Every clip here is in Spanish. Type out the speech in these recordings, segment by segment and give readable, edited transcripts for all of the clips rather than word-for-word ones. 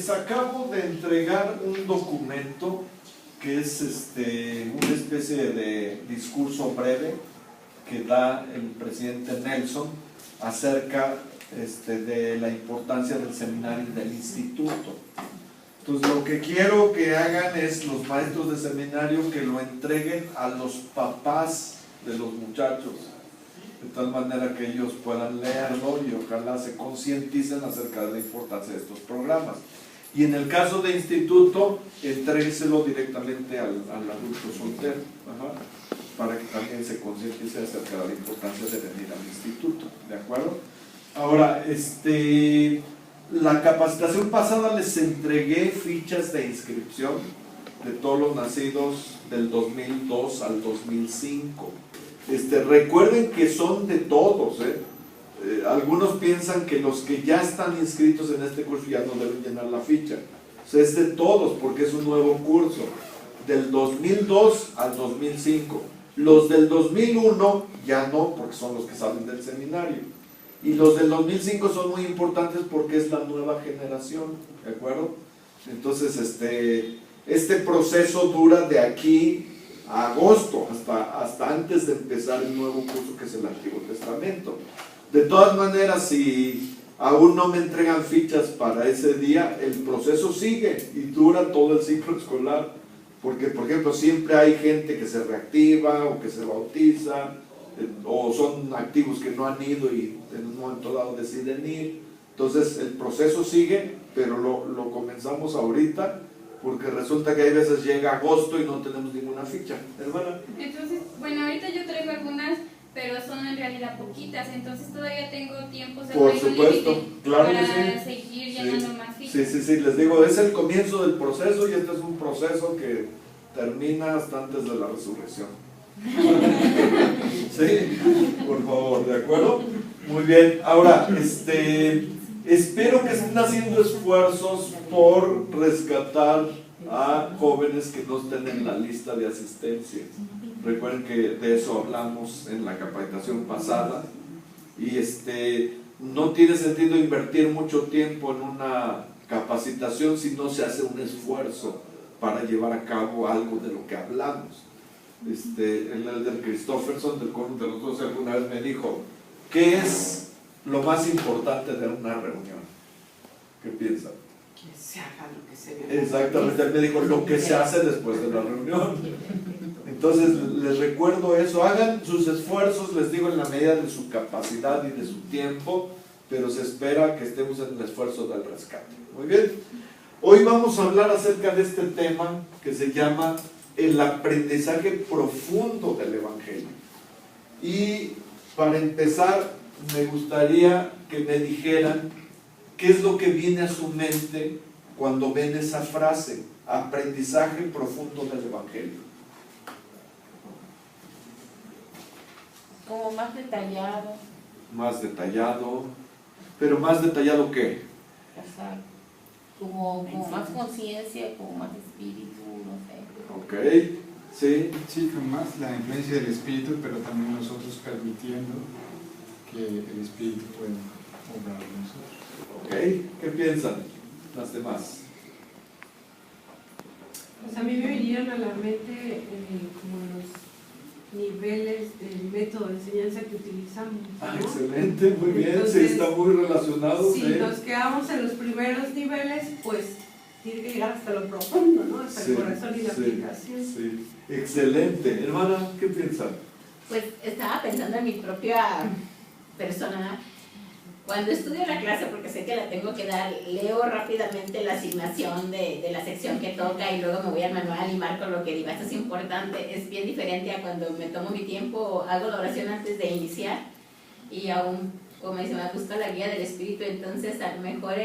Les acabo de entregar un documento que es una especie de discurso breve que da el presidente Nelson acerca de la importancia del seminario y del instituto. Entonces lo que quiero que hagan es los maestros de seminario que lo entreguen a los papás de los muchachos, de tal manera que ellos puedan leerlo y ojalá se concienticen acerca de la importancia de estos programas. Y en el caso de instituto, entrégueselo directamente al adulto soltero, para que también se concientice acerca de la importancia de venir al instituto, ¿de acuerdo? Ahora, la capacitación pasada les entregué fichas de inscripción de todos los nacidos del 2002 al 2005. Recuerden que son de todos, algunos piensan que los que ya están inscritos en este curso ya no deben llenar la ficha. O sea, es de todos porque es un nuevo curso, del 2002 al 2005. Los del 2001 ya no, porque son los que salen del seminario. Y los del 2005 son muy importantes porque es la nueva generación, ¿de acuerdo? Entonces, este proceso dura de aquí a agosto, hasta antes de empezar el nuevo curso que es el Antiguo Testamento. De todas maneras, si aún no me entregan fichas para ese día, el proceso sigue y dura todo el ciclo escolar, porque, por ejemplo, siempre hay gente que se reactiva o que se bautiza, o son activos que no han ido y en un momento dado deciden ir. Entonces el proceso sigue, pero lo comenzamos ahorita, porque resulta que hay veces llega agosto y no tenemos ninguna ficha, hermana. Entonces, bueno, ahorita yo traigo algunas, pero son en realidad poquitas, entonces todavía tengo tiempo, por supuesto, claro, para que seguir llenando más fichas. Sí, les digo, es el comienzo del proceso y este es un proceso que termina hasta antes de la resurrección. Sí, por favor, ¿de acuerdo? Muy bien, ahora, espero que estén haciendo esfuerzos por rescatar a jóvenes que no estén en la lista de asistencia. Recuerden que de eso hablamos en la capacitación pasada y no tiene sentido invertir mucho tiempo en una capacitación si no se hace un esfuerzo para llevar a cabo algo de lo que hablamos. El elder Christofferson del Coro de los Doce alguna vez me dijo: ¿qué es lo más importante de una reunión? ¿Qué piensan? Que se haga lo que se ve. Exactamente, él me dijo lo que se hace después de la reunión. Entonces les recuerdo eso, hagan sus esfuerzos, les digo, en la medida de su capacidad y de su tiempo, pero se espera que estemos en el esfuerzo del rescate. Muy bien, hoy vamos a hablar acerca de este tema que se llama el aprendizaje profundo del Evangelio. Y para empezar, me gustaría que me dijeran qué es lo que viene a su mente cuando ven esa frase, aprendizaje profundo del Evangelio. Como más detallado. Más detallado, pero más detallado ¿qué? Exacto. Como más conciencia, como más espíritu, no sé. Ok, sí. Sí, con más la influencia del espíritu, pero también nosotros permitiendo que el espíritu pueda obrar en nosotros. Ok, ¿qué piensan las demás? Pues a mí me vinieron a la mente como los niveles del método de enseñanza que utilizamos, ¿no? Excelente, muy bien. Entonces, sí, está muy relacionado. Si nos quedamos en los primeros niveles, pues tiene que llegar hasta lo profundo, ¿no? Hasta el corazón y la aplicación. Sí, excelente. Hermana, ¿qué piensan? Pues estaba pensando en mi propia persona. Cuando estudio la clase, porque sé que la tengo que dar, leo rápidamente la asignación de la sección que toca y luego me voy al manual y marco lo que digo. Esto es importante, es bien diferente a cuando me tomo mi tiempo, hago la oración antes de iniciar y aún, como dice, me busca la guía del Espíritu. Entonces a lo mejor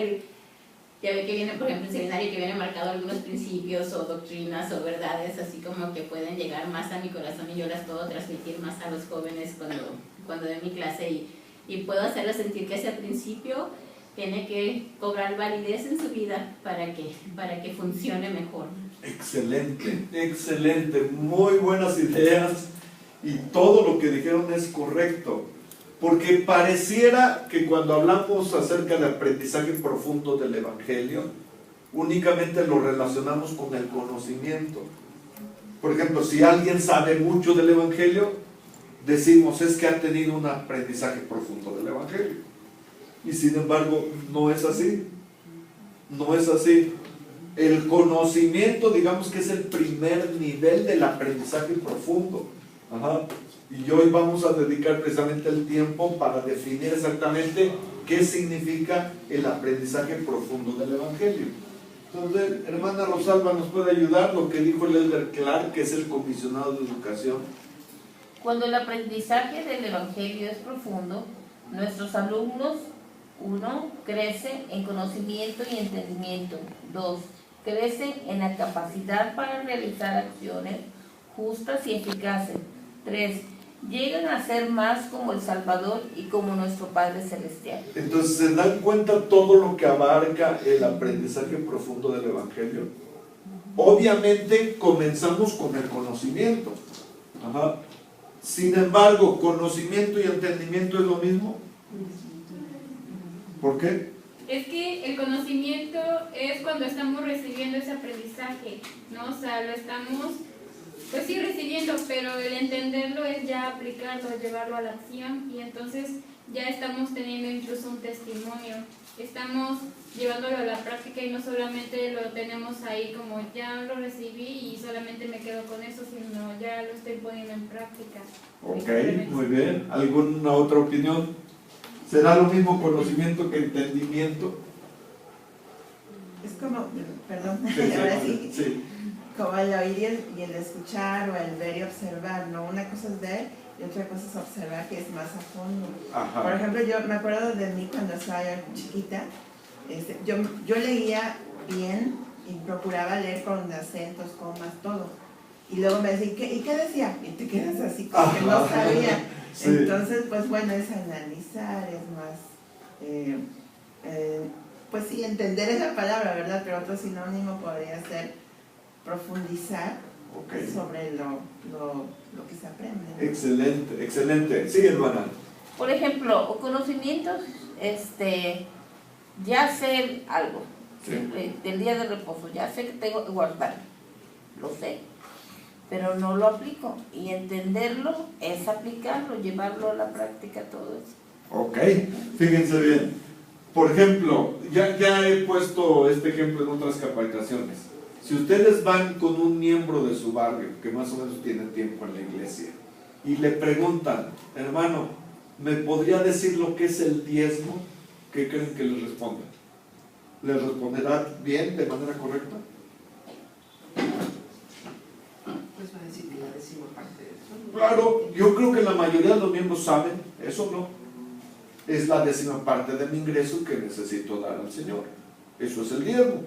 ya ve que viene, por ejemplo, el seminario que viene marcado algunos principios o doctrinas o verdades, así como que pueden llegar más a mi corazón y yo las puedo transmitir más a los jóvenes cuando doy mi clase y puedo hacerles sentir que ese principio tiene que cobrar validez en su vida para que funcione mejor. Excelente, excelente, muy buenas ideas y todo lo que dijeron es correcto, porque pareciera que cuando hablamos acerca del aprendizaje profundo del Evangelio, únicamente lo relacionamos con el conocimiento. Por ejemplo, si alguien sabe mucho del Evangelio, decimos es que ha tenido un aprendizaje profundo del Evangelio. Y sin embargo, no es así. No es así. El conocimiento, digamos que es el primer nivel del aprendizaje profundo. Ajá. Y hoy vamos a dedicar precisamente el tiempo para definir exactamente qué significa el aprendizaje profundo del Evangelio. Entonces, hermana Rosalba, ¿nos puede ayudar lo que dijo el Elder Clark, que es el comisionado de educación? Cuando el aprendizaje del Evangelio es profundo, nuestros alumnos, 1, crecen en conocimiento y entendimiento. 2, crecen en la capacidad para realizar acciones justas y eficaces. 3, llegan a ser más como el Salvador y como nuestro Padre Celestial. Entonces, ¿se dan cuenta todo lo que abarca el aprendizaje profundo del Evangelio? Obviamente comenzamos con el conocimiento. Ajá. Sin embargo, ¿conocimiento y entendimiento es lo mismo? ¿Por qué? Es que el conocimiento es cuando estamos recibiendo ese aprendizaje, ¿no? O sea, lo estamos, pues sí, recibiendo, pero el entenderlo es ya aplicarlo, llevarlo a la acción, y entonces ya estamos teniendo incluso un testimonio. Estamos llevándolo a la práctica y no solamente lo tenemos ahí como ya lo recibí y solamente me quedo con eso, sino ya lo estoy poniendo en práctica. Ok, muy bien. ¿Alguna otra opinión? ¿Será lo mismo conocimiento que entendimiento? Es como, perdón, Sí, ahora sí, sí, sí. como el oír y el escuchar o el ver y observar, ¿no? Una cosa es ver y otra cosa es observar, que es más a fondo. Ajá. Por ejemplo, yo me acuerdo de mí cuando estaba chiquita, yo leía bien y procuraba leer con acentos, comas, todo. Y luego me decían, ¿y qué decía? Y te quedas así como que no sabía. Sí. Entonces, pues bueno, es analizar, es más, pues sí, entender esa palabra, ¿verdad? Pero otro sinónimo podría ser profundizar sobre lo que se aprende, ¿no? Excelente, excelente. Sí, hermana. Por ejemplo, conocimientos, ya sé algo, Sí. del día de reposo, ya sé que tengo que guardar, lo sé, pero no lo aplico. Y entenderlo es aplicarlo, llevarlo a la práctica, todo eso. Ok, fíjense bien. Por ejemplo, ya he puesto este ejemplo en otras capacitaciones. Si ustedes van con un miembro de su barrio, que más o menos tiene tiempo en la iglesia, y le preguntan, hermano, ¿me podría decir lo que es el diezmo? ¿Qué creen que les responda? ¿Les responderá bien, de manera correcta? Pues va a decir que la décima parte de eso. Claro, yo creo que la mayoría de los miembros saben, eso no. Es la 10ª parte de mi ingreso que necesito dar al Señor. Eso es el diezmo.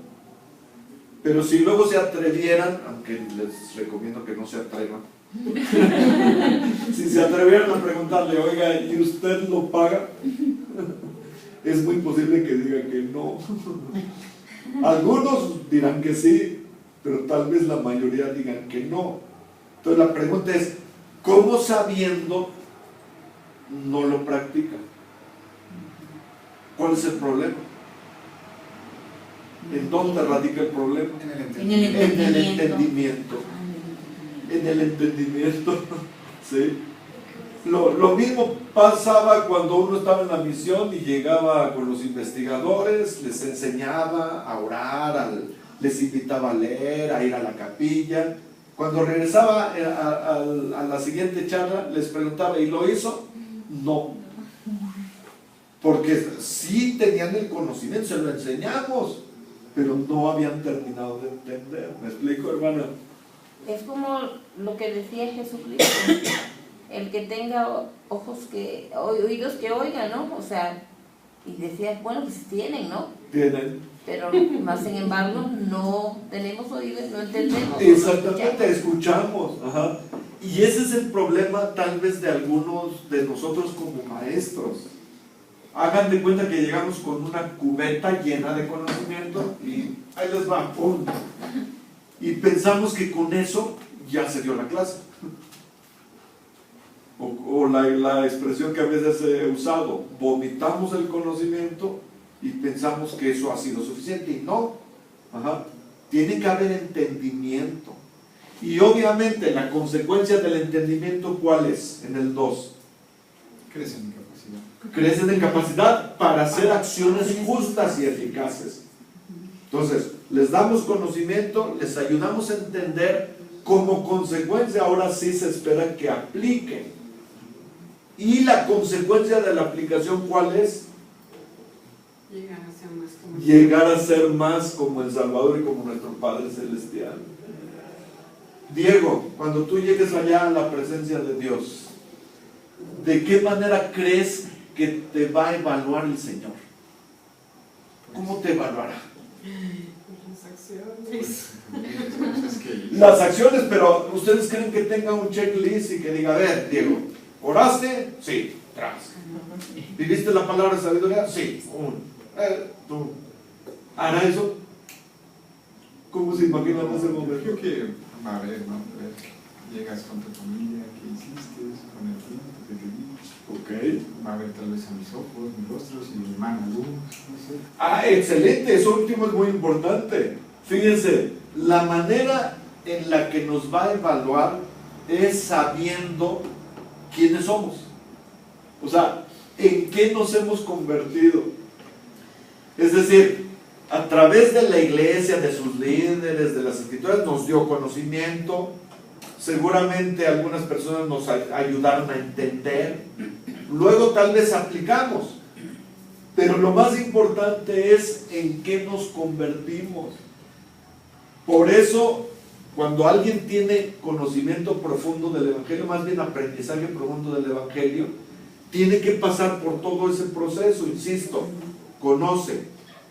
Pero si luego se atrevieran, aunque les recomiendo que no se atrevan, si se atrevieran a preguntarle, oiga, ¿y usted lo paga? Es muy posible que digan que no. Algunos dirán que sí, pero tal vez la mayoría digan que no. Entonces la pregunta es, ¿cómo sabiendo no lo practican? ¿Cuál es el problema? ¿En dónde radica el problema? En el entendimiento. En el entendimiento. En el entendimiento. ¿Sí? Lo mismo pasaba cuando uno estaba en la misión y llegaba con los investigadores, les enseñaba a orar, les invitaba a leer, a ir a la capilla. Cuando regresaba a la siguiente charla, les preguntaba, ¿y lo hizo? No. Porque sí tenían el conocimiento, se lo enseñamos, pero no habían terminado de entender. ¿Me explico, hermana? Es como lo que decía Jesucristo, el que tenga oídos que oigan, ¿no? O sea, y decía, bueno, pues tienen, ¿no? Tienen. Pero más sin embargo no tenemos oídos, no entendemos. Exactamente, escuchamos. Ajá. Y ese es el problema tal vez de algunos de nosotros como maestros. Hagan de cuenta que llegamos con una cubeta llena de conocimiento y ahí les va, ¡pum! Y pensamos que con eso ya se dio la clase. O la expresión que a veces he usado, vomitamos el conocimiento y pensamos que eso ha sido suficiente. Y no, Ajá. Tiene que haber entendimiento. Y obviamente la consecuencia del entendimiento, ¿cuál es? En el 2. Crecen en capacidad. Crecen en capacidad para hacer acciones justas y eficaces. Entonces, les damos conocimiento, les ayudamos a entender. Como consecuencia, ahora sí se espera que apliquen. Y la consecuencia de la aplicación, ¿cuál es? Llegar a ser más como Llegar a ser más como el Salvador y como nuestro Padre Celestial. Diego, cuando tú llegues allá a la presencia de Dios, ¿de qué manera crees que te va a evaluar el Señor? ¿Cómo te evaluará? las acciones. Es que Las acciones, pero ¿ustedes creen que tenga un checklist y que diga, a ver, Diego, ¿oraste? Sí, tras. ¿Viviste la palabra de sabiduría? Sí, tú. ¿Hará eso? ¿Cómo se imaginan ese momento? creo que va a haber, ¿no? A ver, llegas con tu familia, ¿qué hiciste? Con el tiempo que te di. Ok. Va a ver tal vez a mis ojos, mis rostros y mi mano, luz, no sé. Ah, excelente, eso último es muy importante. Fíjense, la manera en la que nos va a evaluar es sabiendo quiénes somos. O sea, en qué nos hemos convertido. Es decir, a través de la iglesia, de sus líderes, de las escrituras, nos dio conocimiento. Seguramente algunas personas nos ayudaron a entender. Luego tal vez aplicamos. Pero lo más importante es en qué nos convertimos. Por eso, cuando alguien tiene conocimiento profundo del Evangelio, más bien aprendizaje profundo del Evangelio, tiene que pasar por todo ese proceso, insisto, conoce,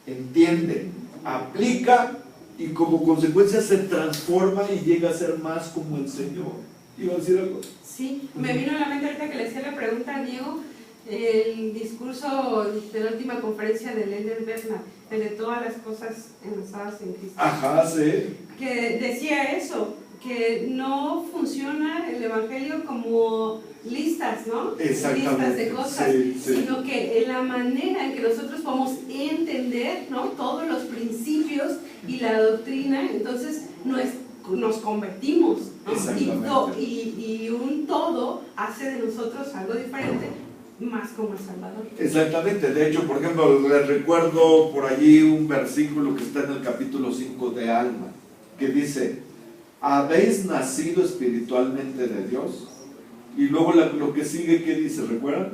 entiende, aplica y como consecuencia se transforma y llega a ser más como el Señor. ¿Iba a decir algo? Sí, me vino a la mente ahorita que le hacía la pregunta a Diego, el discurso de la última conferencia de Elder Bernard, el de todas las cosas enlazadas en Cristo. Ajá, sí. Que decía eso, que no funciona el Evangelio como listas, ¿no? Exactamente. Listas de cosas, Sí, sí. sino que en la manera en que nosotros podemos entender, ¿no? Todos los principios y la doctrina, entonces nos convertimos, ¿no? Exactamente. Y un todo hace de nosotros algo diferente, más como el Salvador. Exactamente, de hecho, por ejemplo, les recuerdo por allí un versículo que está en el capítulo 5 de Alma, que dice, ¿habéis nacido espiritualmente de Dios? Y luego lo que sigue, ¿qué dice? ¿Recuerdan?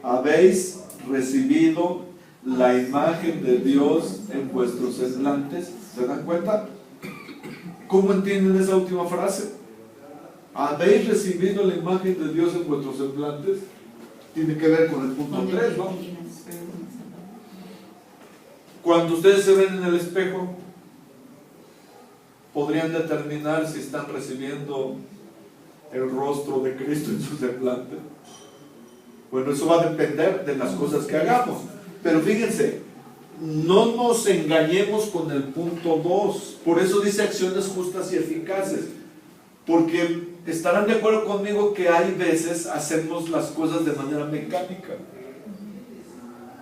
¿Habéis recibido la imagen de Dios en vuestros semblantes? ¿Se dan cuenta? ¿Cómo entienden esa última frase? ¿Habéis recibido la imagen de Dios en vuestros semblantes? Tiene que ver con el punto 3, ¿no? Cuando ustedes se ven en el espejo, podrían determinar si están recibiendo el rostro de Cristo en su semblante. Bueno, eso va a depender de las cosas que hagamos. Pero fíjense, no nos engañemos con el punto 2. Por eso dice acciones justas y eficaces. Porque estarán de acuerdo conmigo que hay veces hacemos las cosas de manera mecánica.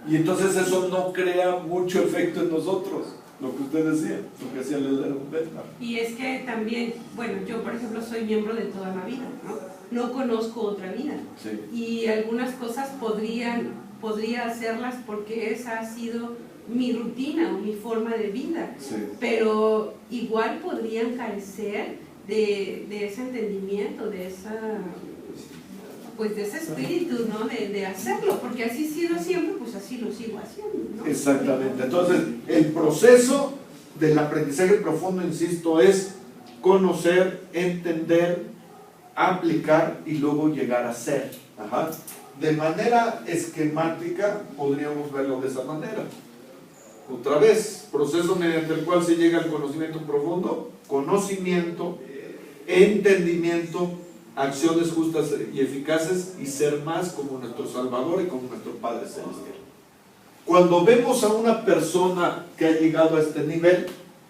Y entonces eso no crea mucho efecto en nosotros. Lo que usted decía, lo que hacía el Elder Bernard. Y es que también, bueno, yo por ejemplo soy miembro de toda la vida, ¿no? No conozco otra vida. Sí. Y algunas cosas podría hacerlas porque esa ha sido mi rutina o mi forma de vida. Sí. Pero igual podrían carecer de ese entendimiento, de esa, pues de ese espíritu, ¿no? De hacerlo, porque así ha sido siempre, pues así lo sigo haciendo, ¿no? Exactamente. Entonces, el proceso del aprendizaje profundo, insisto, es conocer, entender, aplicar y luego llegar a ser. Ajá. De manera esquemática podríamos verlo de esa manera. Otra vez, proceso mediante el cual se llega al conocimiento profundo, conocimiento, entendimiento, acciones justas y eficaces y ser más como nuestro Salvador y como nuestro Padre Celestial. Cuando vemos a una persona que ha llegado a este nivel,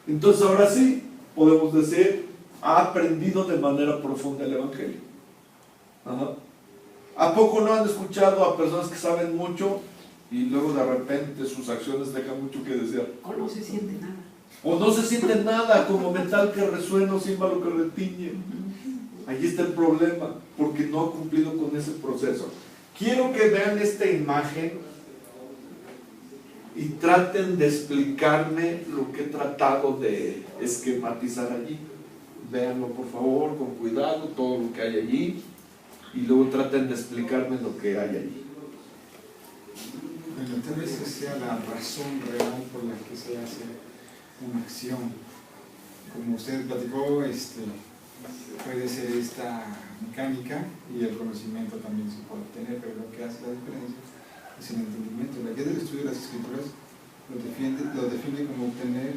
entonces ahora sí podemos decir, ha aprendido de manera profunda el Evangelio. Ajá. ¿A poco no han escuchado a personas que saben mucho y luego de repente sus acciones dejan mucho que desear. O no se siente nada. O no se siente nada, como metal que resuena o címbalo que retiñe. Allí está el problema, porque no ha cumplido con ese proceso. Quiero que vean esta imagen y traten de explicarme lo que he tratado de esquematizar allí. Véanlo por favor, con cuidado, todo lo que hay allí, y luego traten de explicarme lo que hay allí. Bueno, tal vez esa sea la razón real por la que se hace una acción. Como usted platicó, puede ser esta mecánica y el conocimiento también se puede obtener, pero lo que hace la diferencia es el entendimiento. La guía del estudio de las escrituras lo define como obtener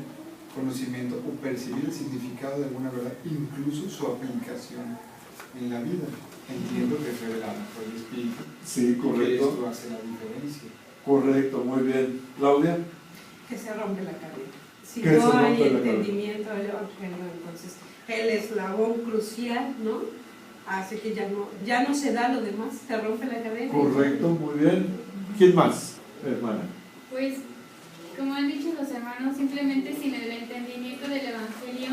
conocimiento o percibir el significado de alguna verdad, incluso su aplicación en la vida. Entiendo que es revelado por el Espíritu. Sí, Y correcto. esto hace la diferencia. Correcto, muy bien. Claudia. Que se rompe la cadena. Si Que se no hay rompe la cadena. entendimiento del Evangelio, entonces el eslabón crucial, ¿no? Hace que ya no se da lo demás, se rompe la cadena. Correcto, muy bien. ¿Quién más, hermana? Pues, como han dicho los hermanos, simplemente sin el entendimiento del Evangelio,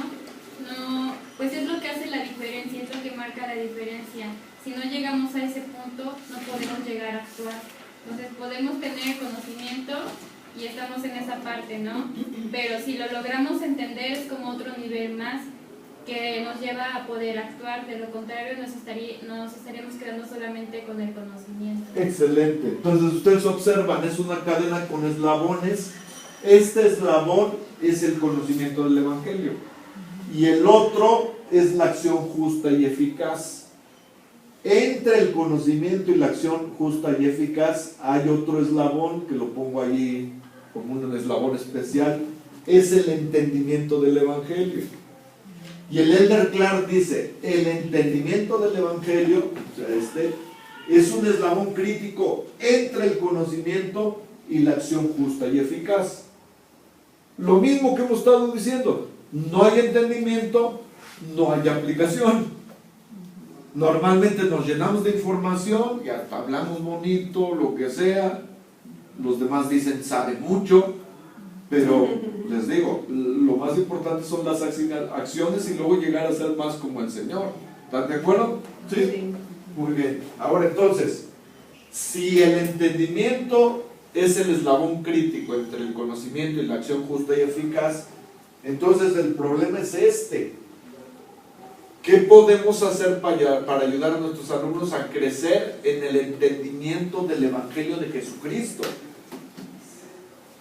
no, pues es lo que hace la diferencia, es lo que marca la diferencia. Si no llegamos a ese punto, no podemos llegar a actuar. Entonces podemos tener conocimiento y estamos en esa parte, ¿no? Pero si lo logramos entender es como otro nivel más que nos lleva a poder actuar. De lo contrario nos estaríamos quedando solamente con el conocimiento. Excelente. Entonces ustedes observan, es una cadena con eslabones. Este eslabón es el conocimiento del Evangelio y el otro es la acción justa y eficaz. Entre el conocimiento y la acción justa y eficaz hay otro eslabón que lo pongo allí como un eslabón especial, es el entendimiento del Evangelio. Y el Elder Clark dice, el entendimiento del Evangelio, o sea, es un eslabón crítico entre el conocimiento y la acción justa y eficaz. Lo mismo que hemos estado diciendo, no hay entendimiento, no hay aplicación. Normalmente nos llenamos de información y hasta hablamos bonito, lo que sea. Los demás dicen, sabe mucho, pero les digo, lo más importante son las acciones y luego llegar a ser más como el Señor. ¿Están de acuerdo? Sí. Muy bien. Ahora entonces, si el entendimiento es el eslabón crítico entre el conocimiento y la acción justa y eficaz, entonces el problema es este. ¿Qué podemos hacer para ayudar a nuestros alumnos a crecer en el entendimiento del Evangelio de Jesucristo?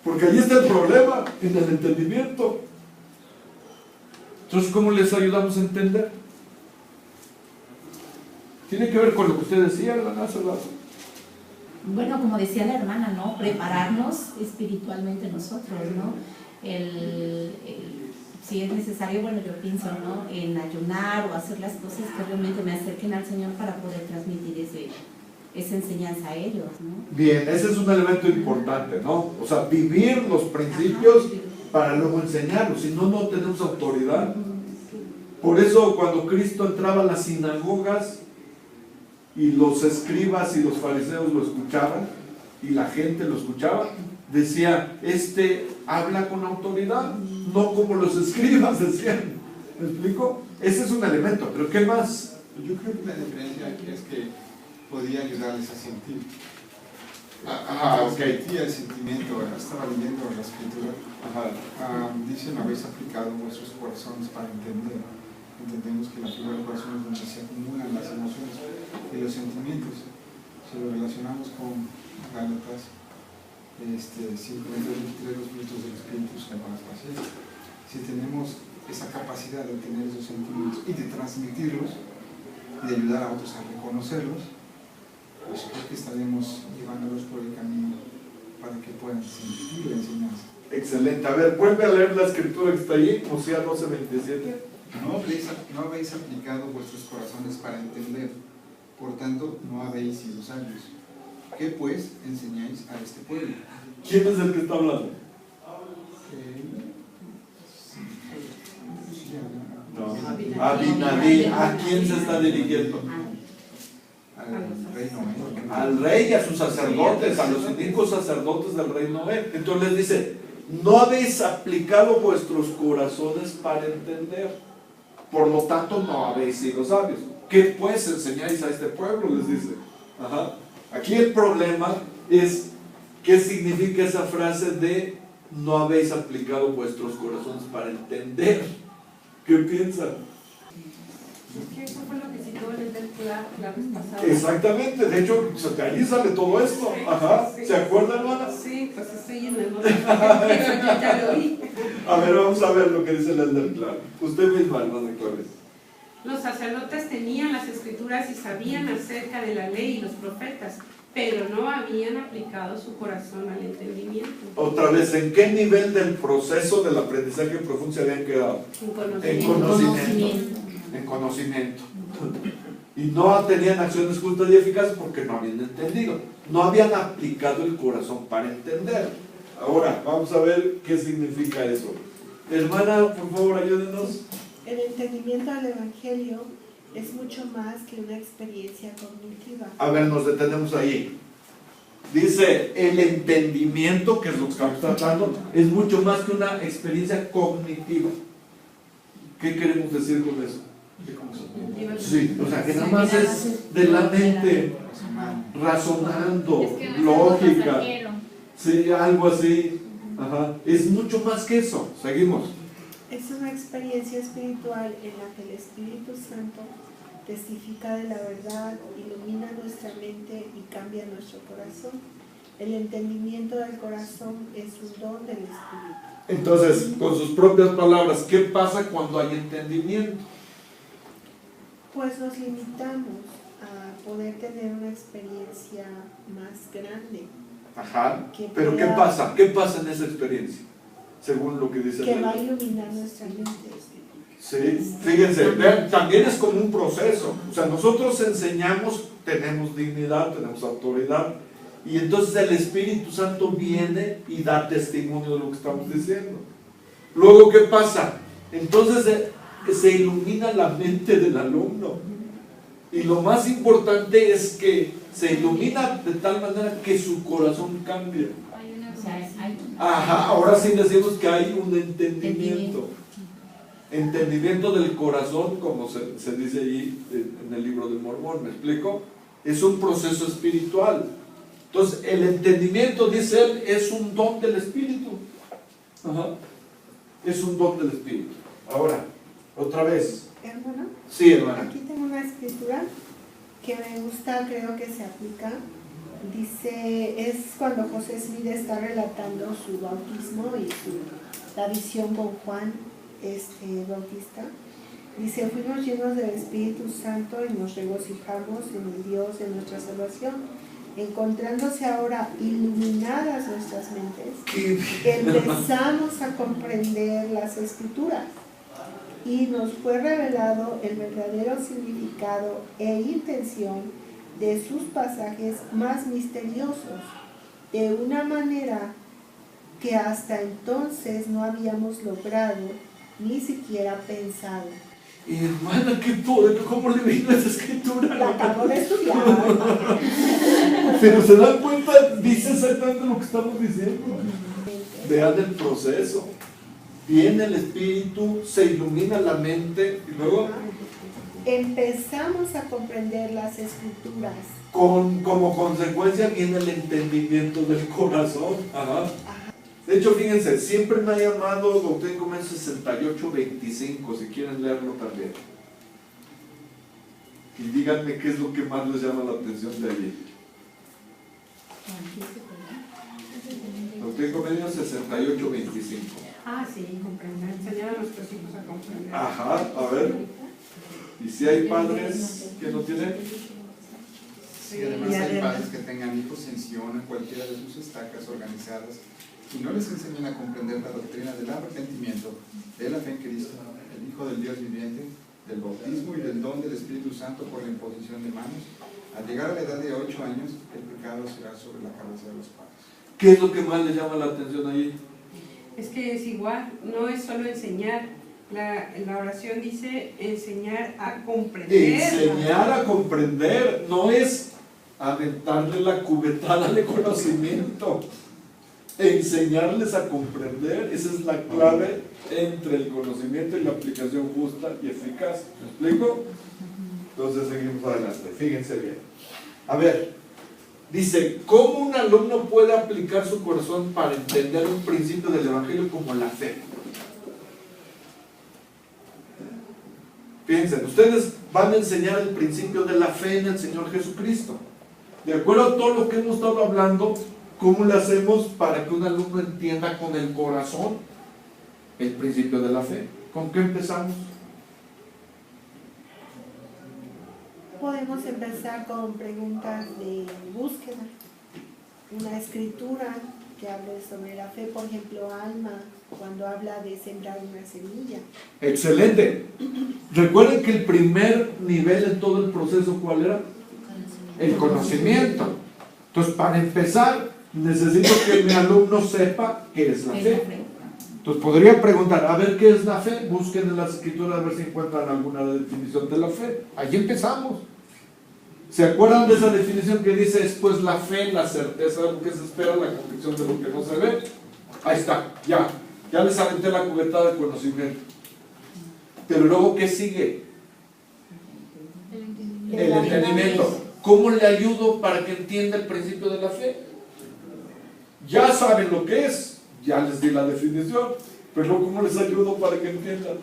Porque ahí está el problema, en el entendimiento. Entonces, ¿cómo les ayudamos a entender? Tiene que ver con lo que usted decía, hermana, hace rato. Bueno, como decía la hermana, ¿no? Prepararnos espiritualmente nosotros, ¿no? Si es necesario, bueno, yo pienso, ¿no? En ayunar o hacer las cosas que realmente me acerquen al Señor para poder transmitir esa enseñanza a ellos, ¿no? Bien, ese es un elemento importante, ¿no? O sea, vivir los principios para luego enseñarlos, si no, no tenemos autoridad. Por eso cuando Cristo entraba a las sinagogas y los escribas y los fariseos lo escuchaban y la gente lo escuchaba, decía, habla con autoridad, no como los escribas decían. ¿Me explico? Ese es un elemento, pero ¿qué más? Yo creo que la diferencia aquí es que podía ayudarles a sentir. Ok. Sentía el sentimiento, estaba leyendo la escritura. Dicen, habéis aplicado vuestros corazones para entender. Entendemos que la figura del corazón es donde se acumulan las emociones y los sentimientos. Si lo relacionamos con Gálatas 5:23, los frutos del Espíritu son más fáciles. Si tenemos esa capacidad de tener esos sentimientos y de transmitirlos y de ayudar a otros a reconocerlos, pues creo que estaremos llevándolos por el camino para que puedan sentir la enseñanza. Excelente. A ver, vuelve a leer la escritura que está ahí, Osea 12:27. No habéis aplicado vuestros corazones para entender, por tanto no habéis sido sabios. ¿Qué pues enseñáis a este pueblo? ¿Quién es el que está hablando? No. Abinadí. ¿A quién se está dirigiendo? al rey Noé. Al rey y a sus sacerdotes, a los inicuos sacerdotes del rey Noé. Entonces les dice, no habéis aplicado vuestros corazones para entender, por lo tanto no habéis sido sabios. ¿Qué pues enseñáis a este pueblo? Les dice. Ajá. Aquí el problema es, ¿qué significa esa frase de no habéis aplicado vuestros corazones para entender? ¿Qué piensan? Es que eso fue lo que citó el del la vez pasada. Exactamente, de hecho, de ahí sale todo esto. Ajá. Sí. ¿Se acuerdan, hermana? Sí, pues estoy en el otro. Ya lo oí. A ver, vamos a ver lo que dice el Elder Clark. Usted misma, hermana Clarice. Los sacerdotes tenían las escrituras y sabían acerca de la ley y los profetas, pero no habían aplicado su corazón al entendimiento. Otra vez, ¿en qué nivel del proceso del aprendizaje profundo se habían quedado? En conocimiento. En conocimiento. Y no tenían acciones justas y eficaces porque no habían entendido. No habían aplicado el corazón para entender. Ahora, vamos a ver qué significa eso. Hermana, por favor, ayúdenos. El entendimiento del Evangelio es mucho más que una experiencia cognitiva. A ver, nos detenemos ahí. Dice, el entendimiento, que es lo que estamos tratando, es mucho más que una experiencia cognitiva. ¿Qué queremos decir con eso? Sí, o sea, que nada más es de la mente, razonando, Es que no es algo lógica. pasajero. Sí, algo así. Ajá. Es mucho más que eso. Seguimos. Es una experiencia espiritual en la que el Espíritu Santo testifica de la verdad, ilumina nuestra mente y cambia nuestro corazón. El entendimiento del corazón es un don del Espíritu. Entonces, con sus propias palabras, ¿qué pasa cuando hay entendimiento? Pues nos limitamos a poder tener una experiencia más grande. Ajá. Que Pero ¿qué pueda- pasa? ¿Qué pasa en esa experiencia? Según lo que dice Que el va a Señor. iluminar nuestra mente. Sí, fíjense, vean, también es como un proceso. O sea, nosotros enseñamos, tenemos dignidad, tenemos autoridad, y entonces el Espíritu Santo viene y da testimonio de lo que estamos diciendo. Luego, ¿qué pasa? Entonces se ilumina la mente del alumno. Y lo más importante es que se ilumina de tal manera que su corazón cambia. Hay una O sea, hay- Ajá, ahora sí decimos que hay un entendimiento. Entendimiento del corazón, como se dice allí en el libro de Mormón, ¿me explico? Es un proceso espiritual. Entonces, el entendimiento, dice él, es un don del Espíritu. Ajá. Es un don del Espíritu. Ahora, otra vez. Hermano, Sí, hermana. aquí tengo una escritura que me gusta, creo que se aplica. Dice, es cuando José Smith está relatando su bautismo y la visión con Juan Bautista. Dice, fuimos llenos del Espíritu Santo y nos regocijamos en el Dios de nuestra salvación, encontrándose ahora iluminadas nuestras mentes, empezamos a comprender las Escrituras y nos fue revelado el verdadero significado e intención de sus pasajes más misteriosos, de una manera que hasta entonces no habíamos logrado ni siquiera pensado. Hermana, qué poder, ¿cómo le vino esa escritura? La acabo de estudiar. Pero se dan cuenta, dice exactamente lo que estamos diciendo. Vean el proceso. Viene el Espíritu, se ilumina la mente y luego Empezamos a comprender las Escrituras. como consecuencia viene el entendimiento del corazón. Ajá. De hecho, fíjense, siempre me ha llamado Doctrina y Comercio 6825, si quieren leerlo también. Y díganme qué es lo que más les llama la atención de allí. Doctrina y Comercio 6825. Ah, sí, comprender, enseñar a nuestros hijos a comprender. Ajá, a ver. ¿Y si hay padres que no tienen? Sí, además hay padres que tengan hijos en Sion, en cualquiera de sus estacas organizadas, y no les enseñan a comprender la doctrina del arrepentimiento, de la fe en Cristo, el Hijo del Dios viviente, del bautismo y del don del Espíritu Santo por la imposición de manos. Al llegar a la edad de 8 años, el pecado será sobre la cabeza de los padres. ¿Qué es lo que más les llama la atención allí? Es que es igual, no es solo enseñar, La oración dice enseñar a comprender. Enseñar a comprender, no es aventarle la cubetada de conocimiento. Enseñarles a comprender, esa es la clave entre el conocimiento y la aplicación justa y eficaz. ¿Me explico? Entonces seguimos adelante, fíjense bien. A ver, dice, ¿cómo un alumno puede aplicar su corazón para entender un principio del Evangelio como la fe? Fíjense, ustedes van a enseñar el principio de la fe en el Señor Jesucristo. De acuerdo a todo lo que hemos estado hablando, ¿cómo lo hacemos para que un alumno entienda con el corazón el principio de la fe? ¿Con qué empezamos? Podemos empezar con preguntas de búsqueda. Una escritura que hable sobre la fe, por ejemplo, Alma, cuando habla de sembrar una semilla. Excelente. Recuerden que el primer nivel en todo el proceso, ¿cuál era? El conocimiento. Entonces, para empezar, necesito que mi alumno sepa qué es la fe. Entonces, podría preguntar, a ver, ¿qué es la fe? Busquen en las escrituras a ver si encuentran alguna definición de la fe. Allí empezamos. ¿Se acuerdan de esa definición que dice, es pues la fe, la certeza de lo que se espera, la convicción de lo que no se ve? Ahí está, ya les aventé la cubetada de conocimiento. Pero luego, ¿qué sigue? El entendimiento. ¿Cómo le ayudo para que entienda el principio de la fe? Ya saben lo que es, ya les di la definición, pero luego, ¿cómo les ayudo para que entiendan?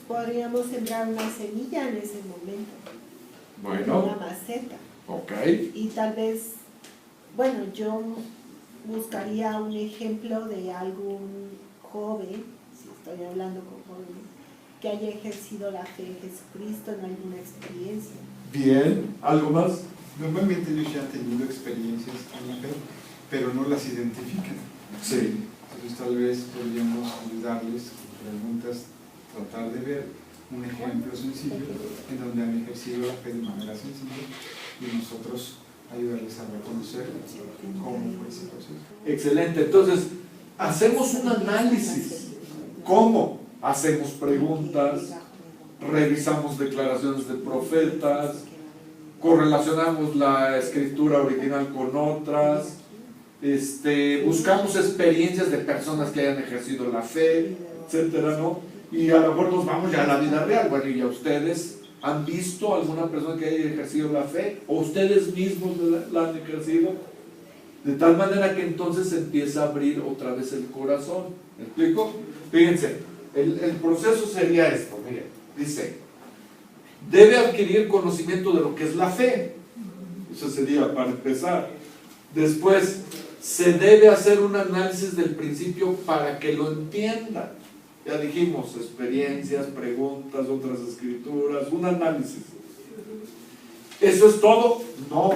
Podríamos sembrar una semilla en ese momento. Bueno, una maceta. ok. Y tal vez, bueno, yo buscaría un ejemplo de algún joven, si estoy hablando con jóvenes, que haya ejercido la fe en Jesucristo en alguna experiencia. Bien, ¿algo más? Normalmente ellos ya han tenido experiencias en la fe, pero no las identifican. Sí. Entonces tal vez podríamos ayudarles con preguntas, tratar de ver un ejemplo sencillo en donde han ejercido la fe de manera sencilla y nosotros ayudarles a reconocer cómo fue ese proceso. Excelente, entonces hacemos un análisis. ¿Cómo? Hacemos preguntas, revisamos declaraciones de profetas, correlacionamos la escritura original con otras, buscamos experiencias de personas que hayan ejercido la fe, etcétera, ¿no? Y a lo mejor nos vamos ya a la vida real. Bueno, ¿y a ustedes han visto alguna persona que haya ejercido la fe? ¿O ustedes mismos la han ejercido? De tal manera que entonces se empieza a abrir otra vez el corazón. ¿Me explico? Fíjense, el proceso sería esto, miren, dice, debe adquirir conocimiento de lo que es la fe. Eso sería para empezar. Después, se debe hacer un análisis del principio para que lo entienda. Ya dijimos, experiencias, preguntas, otras escrituras, un análisis. ¿Eso es todo? No.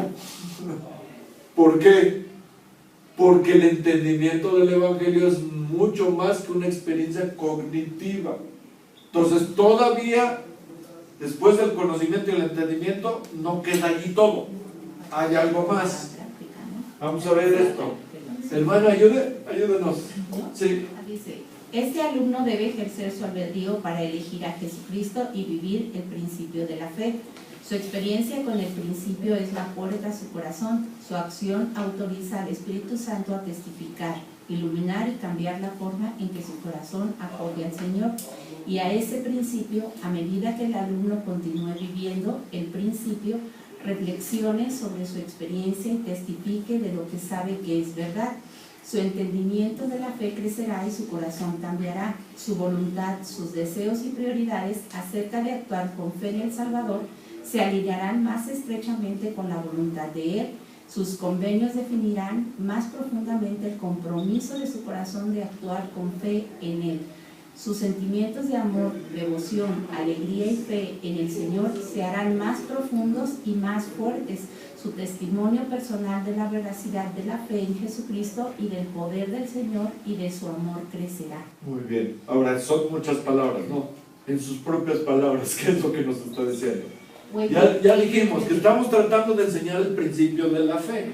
¿Por qué? Porque el entendimiento del Evangelio es mucho más que una experiencia cognitiva. Entonces, todavía, después del conocimiento y el entendimiento, no queda allí todo. Hay algo más. Vamos a ver esto. Hermano, ayúdenos. Sí. Dice, este alumno debe ejercer su albedrío para elegir a Jesucristo y vivir el principio de la fe. Su experiencia con el principio es la puerta a su corazón. Su acción autoriza al Espíritu Santo a testificar, iluminar y cambiar la forma en que su corazón acoge al Señor. Y a ese principio, a medida que el alumno continúe viviendo el principio, reflexione sobre su experiencia y testifique de lo que sabe que es verdad. Su entendimiento de la fe crecerá y su corazón cambiará. Su voluntad, sus deseos y prioridades acerca de actuar con fe en el Salvador se alinearán más estrechamente con la voluntad de Él. Sus convenios definirán más profundamente el compromiso de su corazón de actuar con fe en Él. Sus sentimientos de amor, devoción, alegría y fe en el Señor se harán más profundos y más fuertes. Su testimonio personal de la veracidad de la fe en Jesucristo y del poder del Señor y de su amor crecerá. Muy bien. Ahora, son muchas palabras, ¿no? En sus propias palabras, ¿qué es lo que nos está diciendo? Ya dijimos que estamos tratando de enseñar el principio de la fe.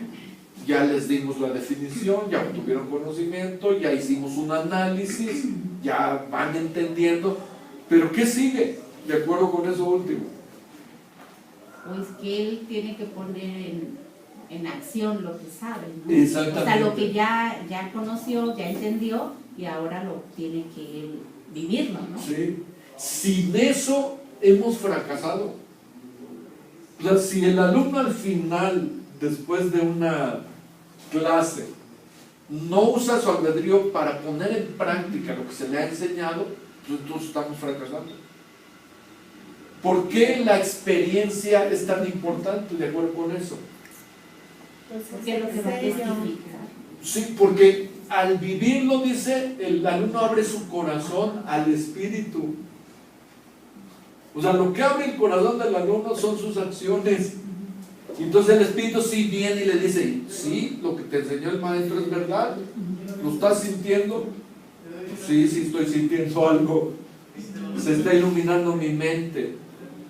ya les dimos la definición, ya obtuvieron conocimiento, ya hicimos un análisis, ya van entendiendo, pero ¿qué sigue? De acuerdo con eso último. Pues que él tiene que poner en acción lo que sabe, ¿no? Exactamente. O sea, lo que ya conoció, ya entendió, y ahora lo tiene que él vivirlo, ¿no? Sí. Sin eso hemos fracasado. O sea, si el alumno al final, después de una clase, no usa su albedrío para poner en práctica lo que se le ha enseñado, pues entonces estamos fracasando. ¿Por qué la experiencia es tan importante de acuerdo con eso? Pues Porque es lo que va a testificar. Sí, porque al vivirlo, dice, el alumno abre su corazón al espíritu. O sea, lo que abre el corazón del alumno son sus acciones. Entonces el espíritu sí viene y le dice, sí, lo que te enseñó el maestro es verdad. ¿Lo estás sintiendo? Sí, sí estoy sintiendo algo. Se está iluminando mi mente.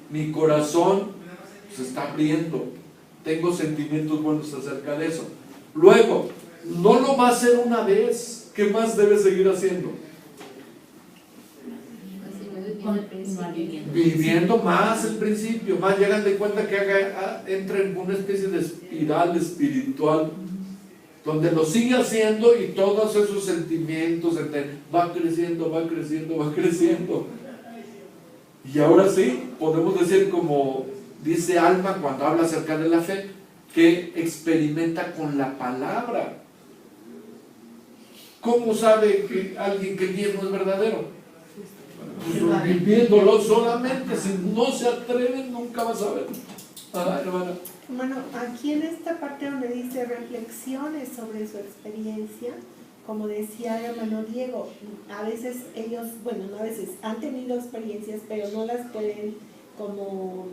Mi corazón se está abriendo. Tengo sentimientos buenos acerca de eso. Luego, no lo va a hacer una vez. ¿Qué más debe seguir haciendo? Viviendo más el principio, más llegan de cuenta que entra en una especie de espiral espiritual, donde lo sigue haciendo y todos esos sentimientos va creciendo, va creciendo, va creciendo. Y ahora sí, podemos decir, como dice Alma cuando habla acerca de la fe, que experimenta con la palabra. ¿Cómo sabe que alguien que vive no es verdadero? Pues viviéndolo solamente. Si no se atreven, nunca vas a ver. Hermana. Bueno, aquí en esta parte donde dice reflexiones sobre su experiencia, como decía el hermano Diego, a veces ellos, bueno, no a veces, han tenido experiencias, pero no las pueden como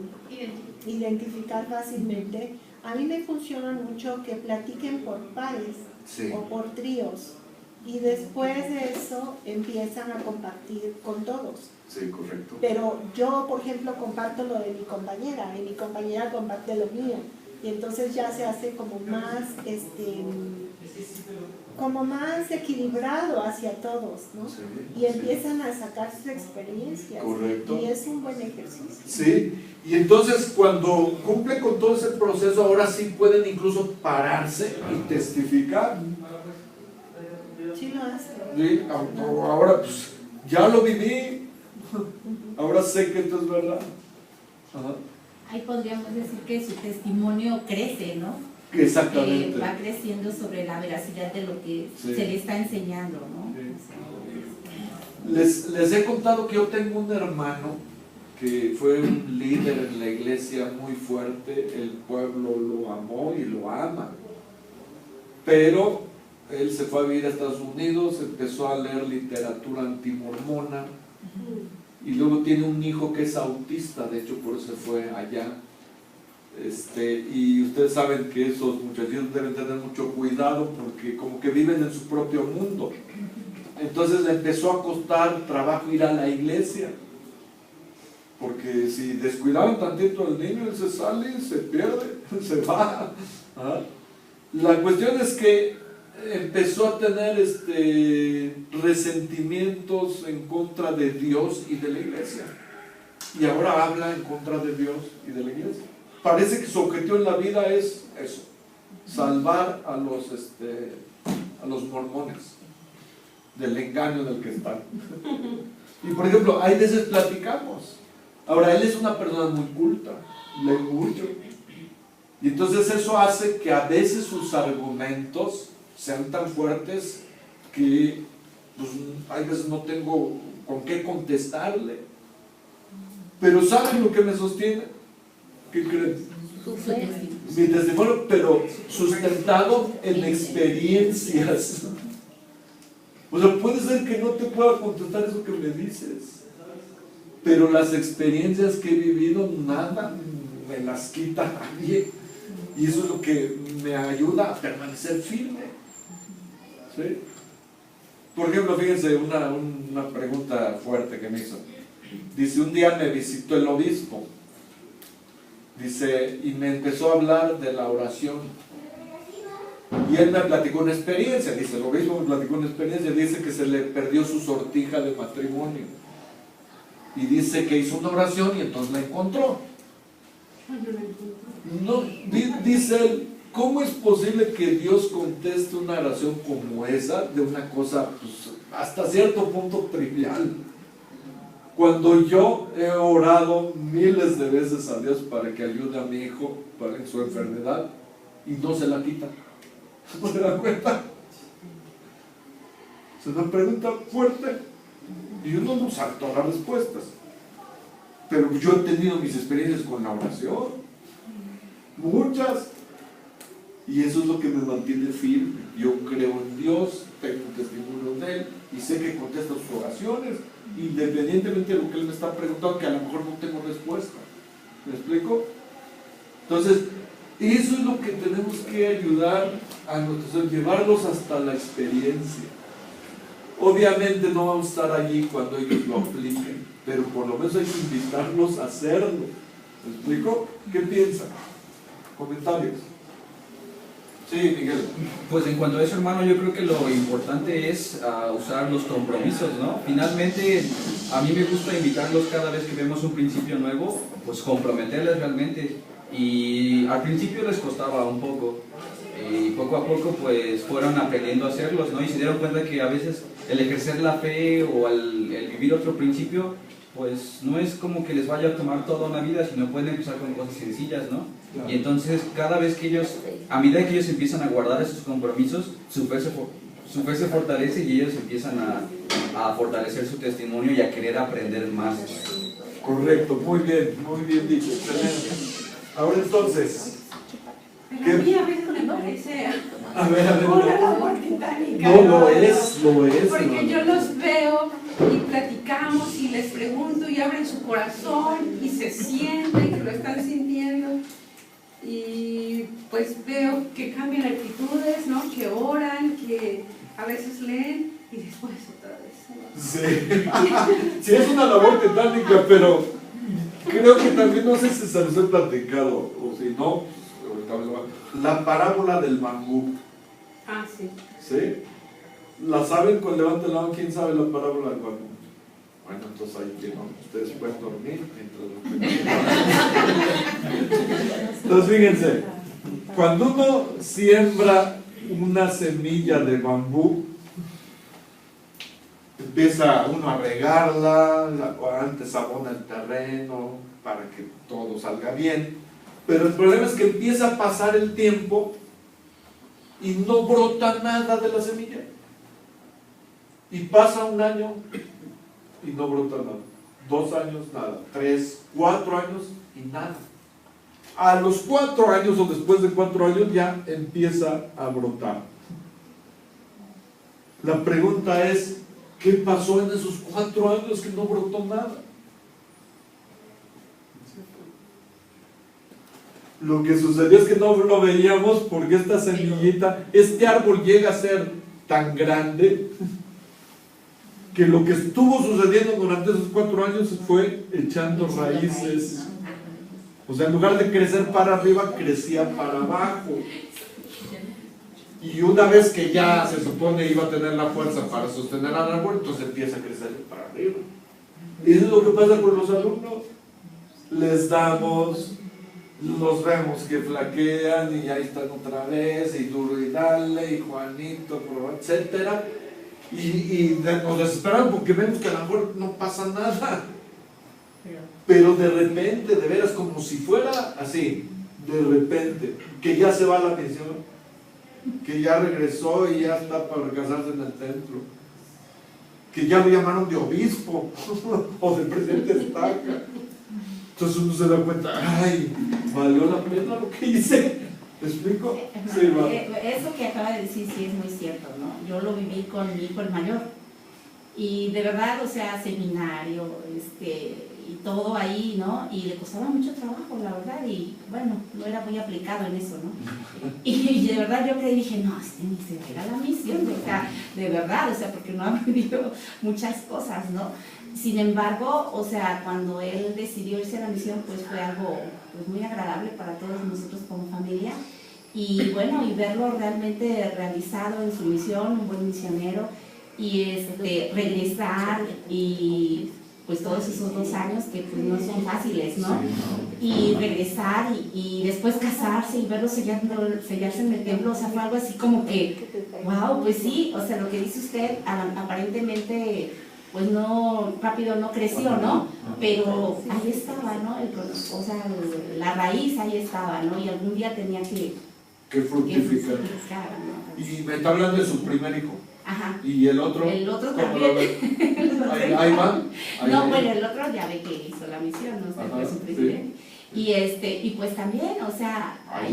identificar fácilmente. A mí me funciona mucho que platiquen por pares, sí, o por tríos, y después de eso empiezan a compartir con todos. Sí, correcto. Pero yo, por ejemplo, comparto lo de mi compañera, y mi compañera comparte lo mío, y entonces ya se hace como más equilibrado hacia todos, ¿no? Sí, y empiezan a sacar sus experiencias. Correcto. Y es un buen ejercicio. Sí, y entonces cuando cumple con todo ese proceso, ahora sí pueden incluso pararse y testificar. Sí lo hace. Sí, ahora pues ya lo viví, ahora sé que esto es verdad. Ajá. Ahí podríamos decir que su testimonio crece, ¿no? Exactamente. Va creciendo sobre la veracidad de lo que sí, se le está enseñando, ¿no? Sí. Les he contado que yo tengo un hermano que fue un líder en la iglesia muy fuerte, el pueblo lo amó y lo ama, pero él se fue a vivir a Estados Unidos, empezó a leer literatura antimormona y luego tiene un hijo que es autista, de hecho por eso se fue allá. Y ustedes saben que esos muchachitos deben tener mucho cuidado porque como que viven en su propio mundo. Entonces le empezó a costar trabajo ir a la iglesia, porque si descuidaban tantito al niño, él se sale, se pierde, se va. ¿Ah? La cuestión es que empezó a tener resentimientos en contra de Dios y de la iglesia, y ahora habla en contra de Dios y de la iglesia. Parece que su objetivo en la vida es eso, salvar a los mormones del engaño en el que están. Y por ejemplo, hay veces platicamos. Ahora, él es una persona muy culta, lee mucho, y entonces eso hace que a veces sus argumentos sean tan fuertes que pues, hay veces no tengo con qué contestarle. Pero ¿saben lo que me sostiene? ¿Qué creen? Mi testimonio, pero sustentado en experiencias. O sea, puede ser que no te pueda contestar eso que me dices, pero las experiencias que he vivido, nada me las quita nadie. Y eso es lo que me ayuda a permanecer firme. ¿Sí? Por ejemplo, fíjense una pregunta fuerte que me hizo. Dice, un día me visitó el obispo. Dice, y me empezó a hablar de la oración. Y él me platicó una experiencia, dice, lo mismo me platicó una experiencia, dice que se le perdió su sortija de matrimonio. Y dice que hizo una oración y entonces la encontró. No, dice él, ¿cómo es posible que Dios conteste una oración como esa de una cosa pues, hasta cierto punto trivial? Cuando yo he orado miles de veces a Dios para que ayude a mi hijo en su enfermedad y no se la quita. ¿No se da cuenta? Es una pregunta fuerte y uno no sabe todas las respuestas. Pero yo he tenido mis experiencias con la oración, muchas, y eso es lo que me mantiene firme. Yo creo en Dios, tengo un testimonio de Él y sé que contesta sus oraciones, independientemente de lo que Él me está preguntando, que a lo mejor no tengo respuesta. ¿Me explico? Entonces, eso es lo que tenemos que ayudar a nuestros, llevarlos hasta la experiencia. Obviamente no vamos a estar allí cuando ellos lo apliquen, pero por lo menos hay que invitarlos a hacerlo. ¿Me explico? ¿Qué piensan? ¿Comentarios? Sí, Miguel. Pues en cuanto a eso, hermano, yo creo que lo importante es usar los compromisos, ¿no? Finalmente, a mí me gusta invitarlos cada vez que vemos un principio nuevo, pues comprometerles realmente. Y al principio les costaba un poco, y poco a poco pues fueron aprendiendo a hacerlos, ¿no? Y se dieron cuenta que a veces el ejercer la fe o el vivir otro principio, pues no es como que les vaya a tomar toda una vida, sino pueden empezar con cosas sencillas, ¿no? Claro. Y entonces cada vez que ellos, a medida que ellos empiezan a guardar esos compromisos, su fe se fortalece y ellos empiezan a fortalecer su testimonio y a querer aprender más. Correcto, muy bien dicho, excelente. Ahora entonces, pero a mí a veces me parece a ver, una labor titánica. No, lo es. Porque yo los veo y platicamos y les pregunto y abren su corazón y se sienten que lo están sintiendo. Y pues veo que cambian actitudes, ¿no? Que oran, que a veces leen y después otra vez, ¿no? Sí, es una labor titánica, pero creo que también, no sé si se los he platicado, o si no, la parábola del mangú. Ah, sí. ¿Sí? ¿La saben? Con levante la mano, ¿quién sabe la parábola del mangú? Bueno, entonces ahí que no, ustedes pueden dormir mientras. Entonces fíjense, cuando uno siembra una semilla de bambú, empieza uno a regarla, antes abona el terreno para que todo salga bien, pero el problema es que empieza a pasar el tiempo y no brota nada de la semilla, y pasa un año y no brota nada, 2 años nada, 3, 4 años y nada. A los 4 años o después de 4 años ya empieza a brotar. La pregunta es, ¿qué pasó en esos 4 años que no brotó nada? Lo que sucedió es que no lo veíamos porque esta semillita, este árbol llega a ser tan grande que lo que estuvo sucediendo durante esos 4 años fue echando raíces. O sea, en lugar de crecer para arriba, crecía para abajo. Y una vez que ya se supone iba a tener la fuerza para sostener al árbol, entonces empieza a crecer para arriba. Y eso es lo que pasa con los alumnos. Les damos, los vemos que flaquean y ahí están otra vez, y duro y dale, y Juanito, etcétera. Y nos desesperamos porque vemos que a lo mejor no pasa nada. Pero de repente, de veras, como si fuera así, de repente, que ya se va a la misión, que ya regresó y ya está para casarse en el templo, que ya lo llamaron de obispo o de presidente de estaca. Entonces uno se da cuenta, ay, valió la pena lo que hice. ¿Me explico? Sí, eso que acaba de decir sí es muy cierto, ¿no? Yo lo viví con mi hijo el mayor y de verdad, o sea, seminario, y todo ahí, ¿no? Y le costaba mucho trabajo, la verdad, y bueno, no era muy aplicado en eso, ¿no? Y de verdad yo creí, dije, no, ni se era la misión, o sea, de verdad, o sea, porque no ha aprendido muchas cosas, ¿no? Sin embargo, o sea, cuando él decidió irse a la misión, pues fue algo pues, muy agradable para todos nosotros como familia. y bueno, y verlo realmente realizado en su misión, un buen misionero, y regresar y pues todos esos 2 años que pues no son fáciles, ¿no? Y regresar y después casarse y verlo sellarse en el templo, o sea, fue algo así como que, wow, pues sí, o sea, lo que dice usted, aparentemente, pues no, rápido no creció, ¿no? Pero ahí estaba, ¿no? O sea, la raíz ahí estaba, ¿no? Y algún día tenía que fructificar. ¿no? Y me está hablando de su primer hijo. Ajá. ¿Y el otro? El otro ¿Cómo también. lo ve? Ahí va. No, bueno, el otro ya ve que hizo la misión, ¿no? Fue su presidente. Sí. Y pues también, o sea, Ahí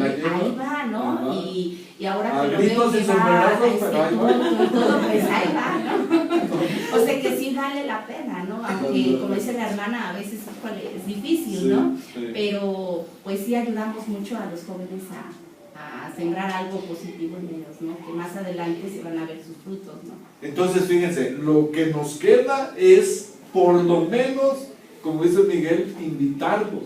va, ¿no? Y ahora que lo gritos veo y que va sombrerazos, pero ahí va. todo, pues ahí va, ¿no? O sea que sí vale la pena, ¿no? Aunque, como dice la hermana, a veces es difícil, ¿no? Sí. Pero pues sí ayudamos mucho a los jóvenes a sembrar algo positivo en ellos, ¿no? Que más adelante se van a ver sus frutos, ¿no? Entonces, fíjense, lo que nos queda es, por lo menos, como dice Miguel, invitarlos.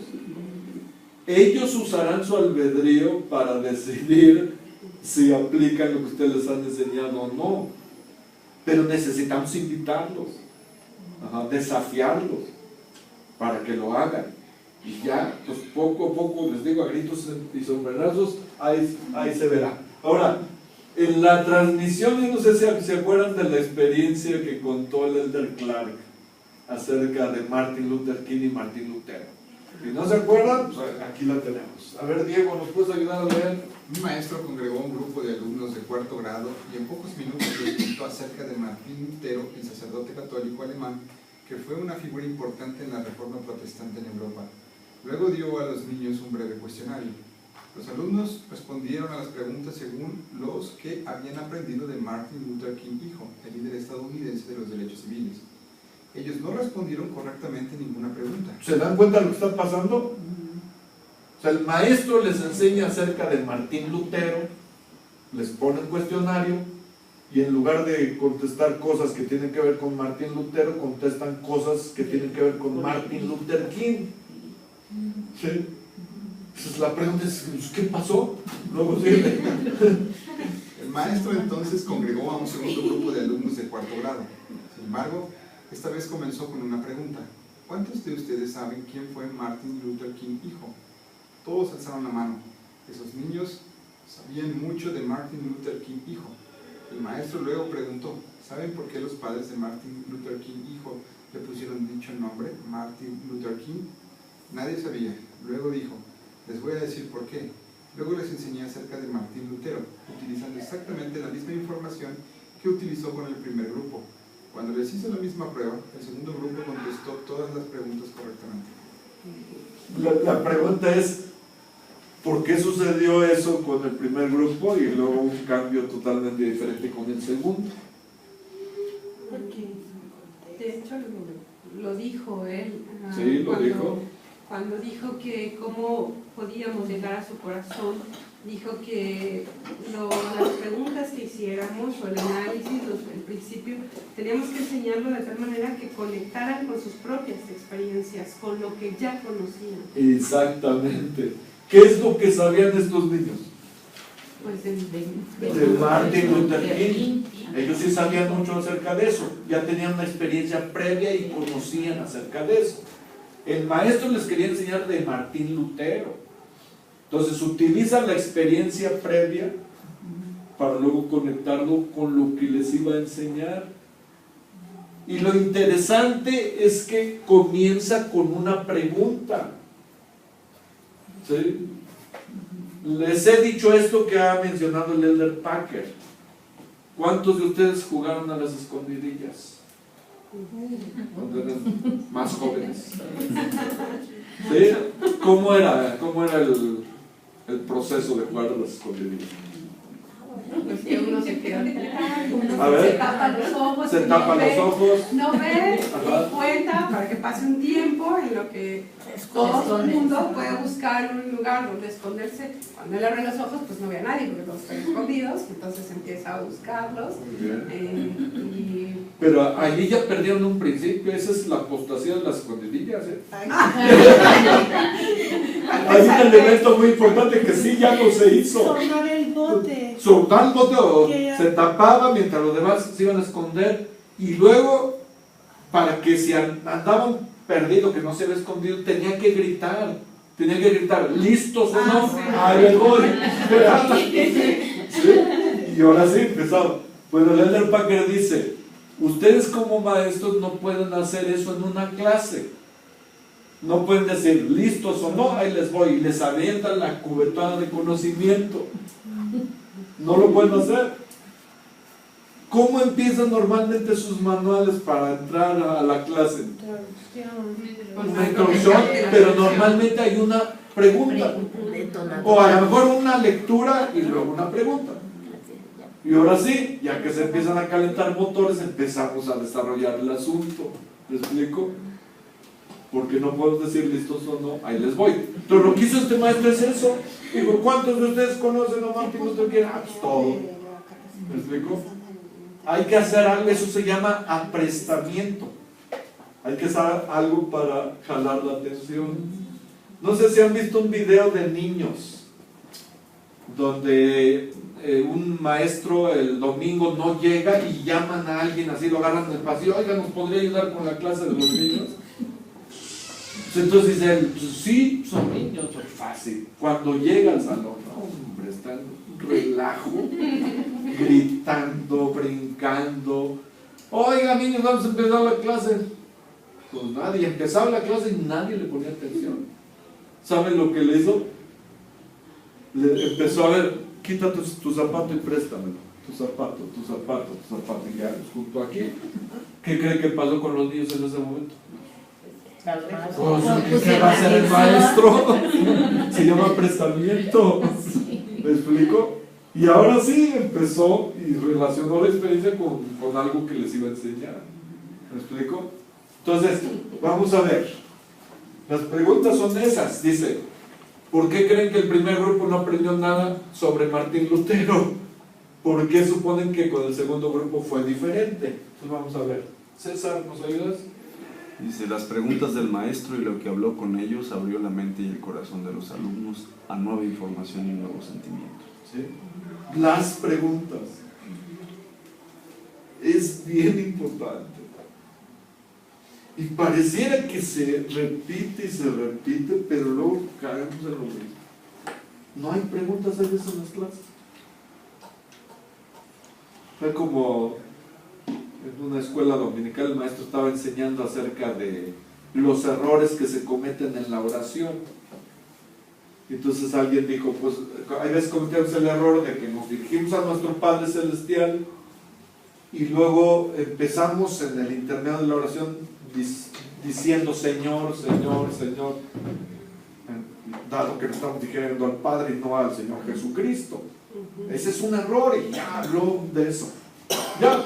Ellos usarán su albedrío para decidir si aplican lo que ustedes les han enseñado o no. Pero necesitamos invitarlos, desafiarlos, para que lo hagan. Y ya, pues poco a poco, les digo, a gritos y sombrerazos, ahí se verá. Ahora, en la transmisión, yo no sé si se acuerdan de la experiencia que contó el Elder Clark acerca de Martin Luther King y Martín Lutero. Si no se acuerdan, pues aquí la tenemos. A ver, Diego, ¿nos puedes ayudar a leer? Un maestro congregó a un grupo de alumnos de 4º grado y en pocos minutos les contó acerca de Martín Lutero, el sacerdote católico alemán, que fue una figura importante en la reforma protestante en Europa. Luego dio a los niños un breve cuestionario. Los alumnos respondieron a las preguntas según los que habían aprendido de Martin Luther King, hijo, el líder estadounidense de los derechos civiles. Ellos no respondieron correctamente ninguna pregunta. ¿Se dan cuenta de lo que está pasando? O sea, el maestro les enseña acerca de Martín Lutero, les pone un cuestionario y en lugar de contestar cosas que tienen que ver con Martín Lutero, contestan cosas que tienen que ver con Martin Luther King. ¿Sí? Entonces la pregunta es, ¿qué pasó? Luego sigue. El maestro entonces congregó a un segundo grupo de alumnos de 4º grado. Sin embargo, esta vez comenzó con una pregunta. ¿Cuántos de ustedes saben quién fue Martin Luther King, hijo? Todos alzaron la mano. Esos niños sabían mucho de Martin Luther King, hijo. El maestro luego preguntó, ¿saben por qué los padres de Martin Luther King, hijo, le pusieron dicho nombre, Martin Luther King? Nadie sabía. Luego dijo, les voy a decir por qué. Luego les enseñé acerca de Martín Lutero, utilizando exactamente la misma información que utilizó con el primer grupo. Cuando les hizo la misma prueba, el segundo grupo contestó todas las preguntas correctamente. La pregunta es, ¿por qué sucedió eso con el primer grupo y luego un cambio totalmente diferente con el segundo? Porque, de hecho, lo dijo él. Sí, lo dijo. Cuando dijo que cómo podíamos llegar a su corazón, dijo que las preguntas que hiciéramos o el análisis, el principio, teníamos que enseñarlo de tal manera que conectaran con sus propias experiencias, con lo que ya conocían. Exactamente. ¿Qué es lo que sabían estos niños? Pues De Martin Luther King. Ellos sí sabían mucho acerca de eso, ya tenían una experiencia previa y conocían acerca de eso. El maestro les quería enseñar de Martín Lutero. Entonces utilizan la experiencia previa para luego conectarlo con lo que les iba a enseñar. Y lo interesante es que comienza con una pregunta. ¿Sí? Les he dicho esto que ha mencionado el Elder Packer. ¿Cuántos de ustedes jugaron a las escondidillas cuando eran más jóvenes? ¿Sí? ¿Cómo era el proceso de jugar a las escondidillas? Pues que uno se queda, A ver, se tapa los ojos, se tapa los ojos, no ve Ajá. y cuenta para que pase un tiempo en lo que todo el mundo puede buscar un lugar donde esconderse. Cuando él abre los ojos, pues no ve a nadie porque todos están escondidos, entonces empieza a buscarlos. Pero allí ya perdieron un principio, esa es la apostasía de las escondidillas. Hay un elemento muy importante que sí, aquí ya no se hizo. Sonar el bote. Soltar el bote o Que ya- se tapaba mientras los demás se iban a esconder. Y luego, para que si andaban perdidos, que no se había escondido, tenía que gritar. Tenía que gritar, ¿listos o no? sí. Ahí les voy. ¿Sí? Y ahora sí, empezaba. Bueno, el Elder Packer dice, ustedes como maestros no pueden hacer eso en una clase. No pueden decir, ¿listos o no? Ahí les voy. Y les avientan la cubetada de conocimiento. No lo pueden hacer. ¿Cómo empiezan normalmente sus manuales para entrar a la clase? Una introducción, pero normalmente hay una pregunta. O a lo mejor una lectura y luego una pregunta. Y ahora sí, ya que se empiezan a calentar motores, empezamos a desarrollar el asunto. ¿Me explico? Porque no podemos decir listos o no, ahí les voy. Entonces lo que hizo este maestro es eso. Digo, ¿cuántos de ustedes conocen a Martin Luther King? Ah, pues todo. ¿Me explico? Hay que hacer algo, eso se llama aprestamiento. Hay que hacer algo para jalar la atención. No sé si han visto un video de niños donde un maestro el domingo no llega y llaman a alguien así, lo agarran del pasillo, oiga, ¿nos podría ayudar con la clase de los niños? Entonces dice él, pues sí, son niños, es fácil. Cuando llega al salón, hombre, está en un relajo, gritando, brincando. Oiga, niños, vamos a empezar la clase. Pues nadie, empezaba la clase y nadie le ponía atención. ¿Saben lo que le hizo? Le empezó a ver, quítate tu zapato y préstamelo. Tu zapato. Y ya, junto aquí. ¿Qué cree que pasó con los niños en ese momento? Pues, ¿qué va a hacer el maestro? Se llama prestamiento. ¿Me explico? Y ahora sí empezó y relacionó la experiencia con algo que les iba a enseñar. ¿Me explico? Entonces, vamos a ver. Las preguntas son esas. Dice, ¿por qué creen que el primer grupo no aprendió nada sobre Martín Lutero? ¿Por qué suponen que con el segundo grupo fue diferente? Entonces vamos a ver. César, ¿nos ayudas? Dice, las preguntas del maestro y lo que habló con ellos abrió la mente y el corazón de los alumnos a nueva información y nuevos sentimientos. ¿Sí? Las preguntas. Es bien importante. Y pareciera que se repite y se repite, pero luego caemos en lo mismo. No hay preguntas a veces en las clases. Fue como en una escuela dominical, el maestro estaba enseñando acerca de los errores que se cometen en la oración. Entonces alguien dijo, pues hay veces cometemos el error de que nos dirigimos a nuestro Padre Celestial y luego empezamos en el intermedio de la oración diciendo Señor, Señor, Señor, dado que le estamos dirigiendo al Padre y no al Señor Jesucristo. Ese es un error y ya habló de eso. Ya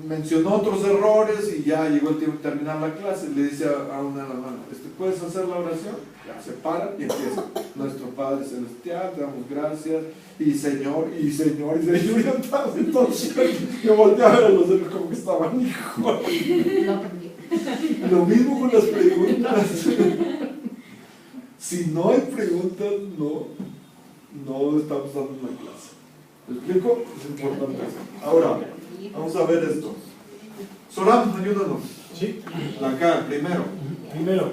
mencionó otros errores y ya llegó el tiempo de terminar la clase. Le dice a una hermana, ¿puedes hacer la oración? Ya se para y empieza. Nuestro Padre Celestial, te damos gracias. Y Señor, y Señor, y Señor, y andaba. Entonces yo volteé a ver a los demás como que estaban hijos. Lo mismo con las preguntas. Si no hay preguntas, no estamos dando una clase. ¿Me explico? Es importante eso. Ahora, vamos a ver esto. Soram, ayúdanos. Sí. Acá, primero. Primero,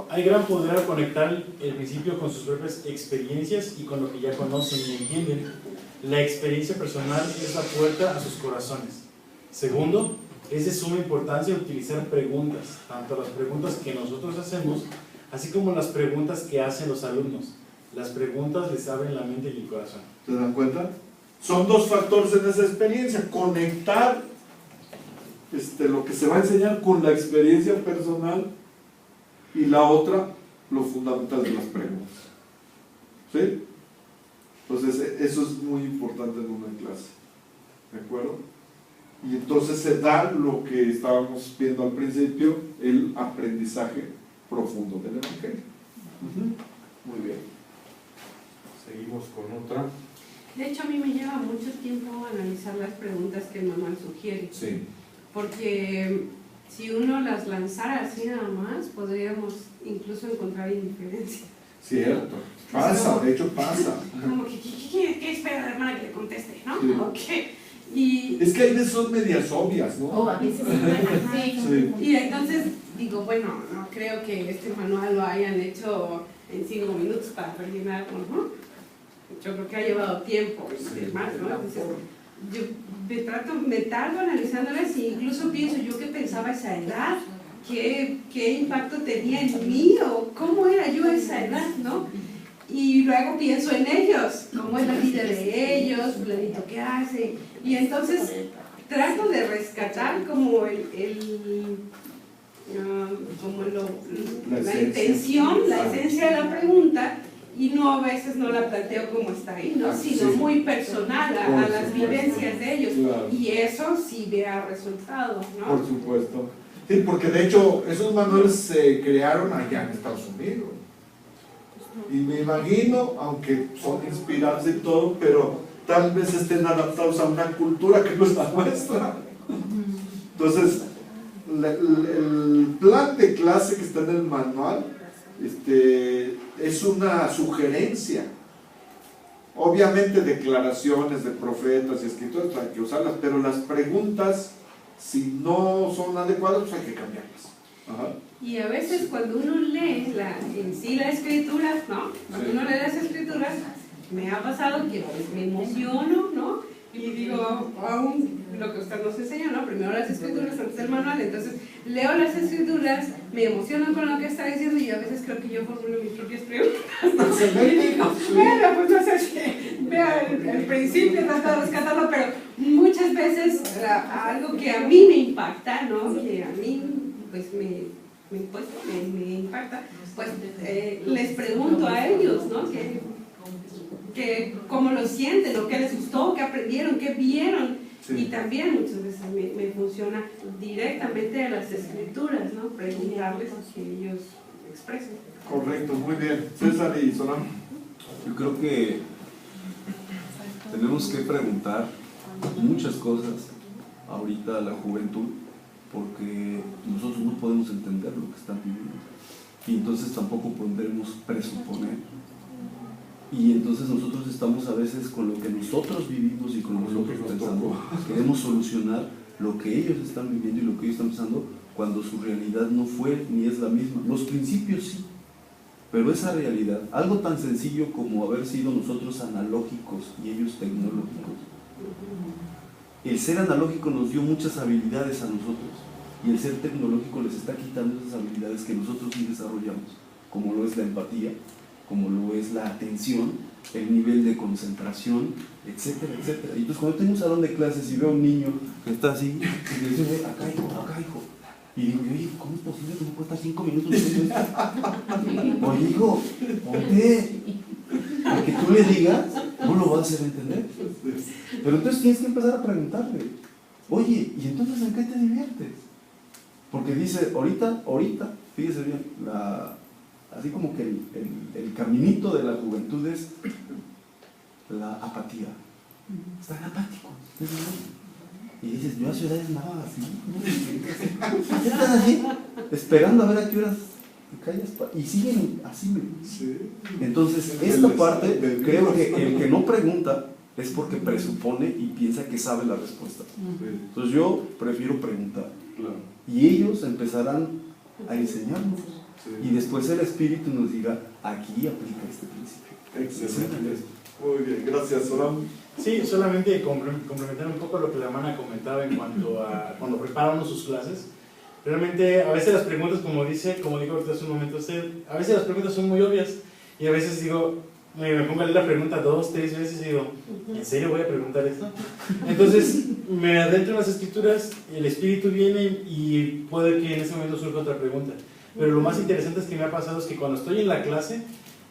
hay gran poder al conectar el principio con sus propias experiencias y con lo que ya conocen y entienden. La experiencia personal es la puerta a sus corazones. Segundo, es de suma importancia utilizar preguntas, tanto las preguntas que nosotros hacemos, así como las preguntas que hacen los alumnos. Las preguntas les abren la mente y el corazón. ¿Se dan cuenta? Son dos factores en esa experiencia. Conectar lo que se va a enseñar con la experiencia personal y la otra, lo fundamental de las preguntas. ¿Sí? Entonces, eso es muy importante en una clase. ¿De acuerdo? Y entonces se da lo que estábamos viendo al principio, el aprendizaje profundo del Evangelio. Muy bien. Seguimos con otra. De hecho, a mí me lleva mucho tiempo analizar las preguntas que el manual sugiere. Sí. Porque si uno las lanzara así nada más, podríamos incluso encontrar indiferencia. Cierto. Pasa, de hecho pasa. Como que, ¿qué espera la hermana que le conteste, no? Sí. Okay. Y, Es que hay veces son medias obvias, ¿no? O a veces sí. Sí. y entonces digo, bueno, no creo que este manual lo hayan hecho en 5 minutos para rellenarlo, ¿no? Yo creo que ha llevado tiempo y demás, ¿no? Entonces, yo me tardo analizándolas e incluso pienso yo qué pensaba a esa edad, qué impacto tenía en mí o cómo era yo a esa edad, ¿no? Y luego pienso en ellos, cómo es la vida de ellos, fulanito qué hace, y entonces trato de rescatar como la intención, la esencia de la pregunta, y no a veces no la planteo como está ahí, ¿no? Sino Sí. muy personal a las supuesto. vivencias de ellos, Claro. y eso sí da resultados, ¿no? Por supuesto. Sí, porque de hecho esos manuales se crearon allá en Estados Unidos. Y me imagino, aunque son inspirados y todo, pero tal vez estén adaptados a una cultura que no es la nuestra. Entonces, el plan de clase que está en el manual es una sugerencia. Obviamente declaraciones de profetas y escritores hay que usarlas, pero las preguntas, si no son adecuadas, pues hay que cambiarlas. Ajá. Y a veces cuando uno lee en sí la escritura, ¿no? Cuando uno lee las escrituras, me ha pasado que pues, me emociono, ¿no? Y digo, aún lo que usted nos enseña, ¿no? Primero las escrituras antes del manual, entonces leo las escrituras, me emociono con lo que está diciendo y a veces creo que yo formulo mis propias preguntas, ¿no? Y digo, bueno, pues no sé si vea el principio, trato de rescatarlo, pero muchas veces algo que a mí me impacta, ¿no? Que a mí pues me impacta, pues les pregunto a ellos, ¿no? Que cómo lo sienten, o qué les gustó, qué aprendieron, qué vieron. Sí. Y también muchas veces me funciona directamente a las escrituras, ¿no? Preguntarles que ellos expresen. Correcto, muy bien. César y Soram. Yo creo que tenemos que preguntar muchas cosas ahorita a la juventud, porque nosotros no podemos entender lo que están viviendo y entonces tampoco podremos presuponer, y entonces nosotros estamos a veces con lo que nosotros vivimos y con lo que nosotros pensamos, queremos solucionar lo que ellos están viviendo y lo que ellos están pensando, cuando su realidad no fue ni es la misma. Los principios sí, pero esa realidad, algo tan sencillo como haber sido nosotros analógicos y ellos tecnológicos, el ser analógico nos dio muchas habilidades a nosotros y el ser tecnológico les está quitando esas habilidades que nosotros sí desarrollamos, como lo es la empatía, como lo es la atención, el nivel de concentración, etcétera, etcétera. Y entonces cuando tengo un salón de clases y veo a un niño que está así, y le digo, acá hijo, y digo, oye, ¿cómo es posible que no pueda estar 5 minutos haciendo esto? Oye, hijo, ponte, a que tú le digas, no lo vas a hacer entender. Pero entonces tienes que empezar a preguntarle, oye, ¿y entonces en qué te diviertes? Porque dice, ahorita, fíjese bien, así como que el caminito de la juventud es la apatía. Están apáticos. Y dices, yo a su edad andaba así. Están así, esperando a ver a qué horas te callas. Y siguen así. Sí. Entonces, esta parte, creo que el que no pregunta es porque presupone y piensa que sabe la respuesta. Entonces yo prefiero preguntar. Y ellos empezarán a enseñarnos. Y después el Espíritu nos dirá, aquí aplica este principio. Excelente. Muy bien, gracias, Soram. Sí, solamente complementar un poco lo que la hermana comentaba en cuanto a cuando prepara uno sus clases. Realmente, a veces las preguntas, como dijo ahorita hace un momento usted, a veces las preguntas son muy obvias y a veces digo, me pongo a leer la pregunta 2, 3 veces y digo, ¿en serio voy a preguntar esto? Entonces me adentro en las escrituras, el Espíritu viene y puede que en ese momento surja otra pregunta. Pero lo más interesante es que me ha pasado es que cuando estoy en la clase,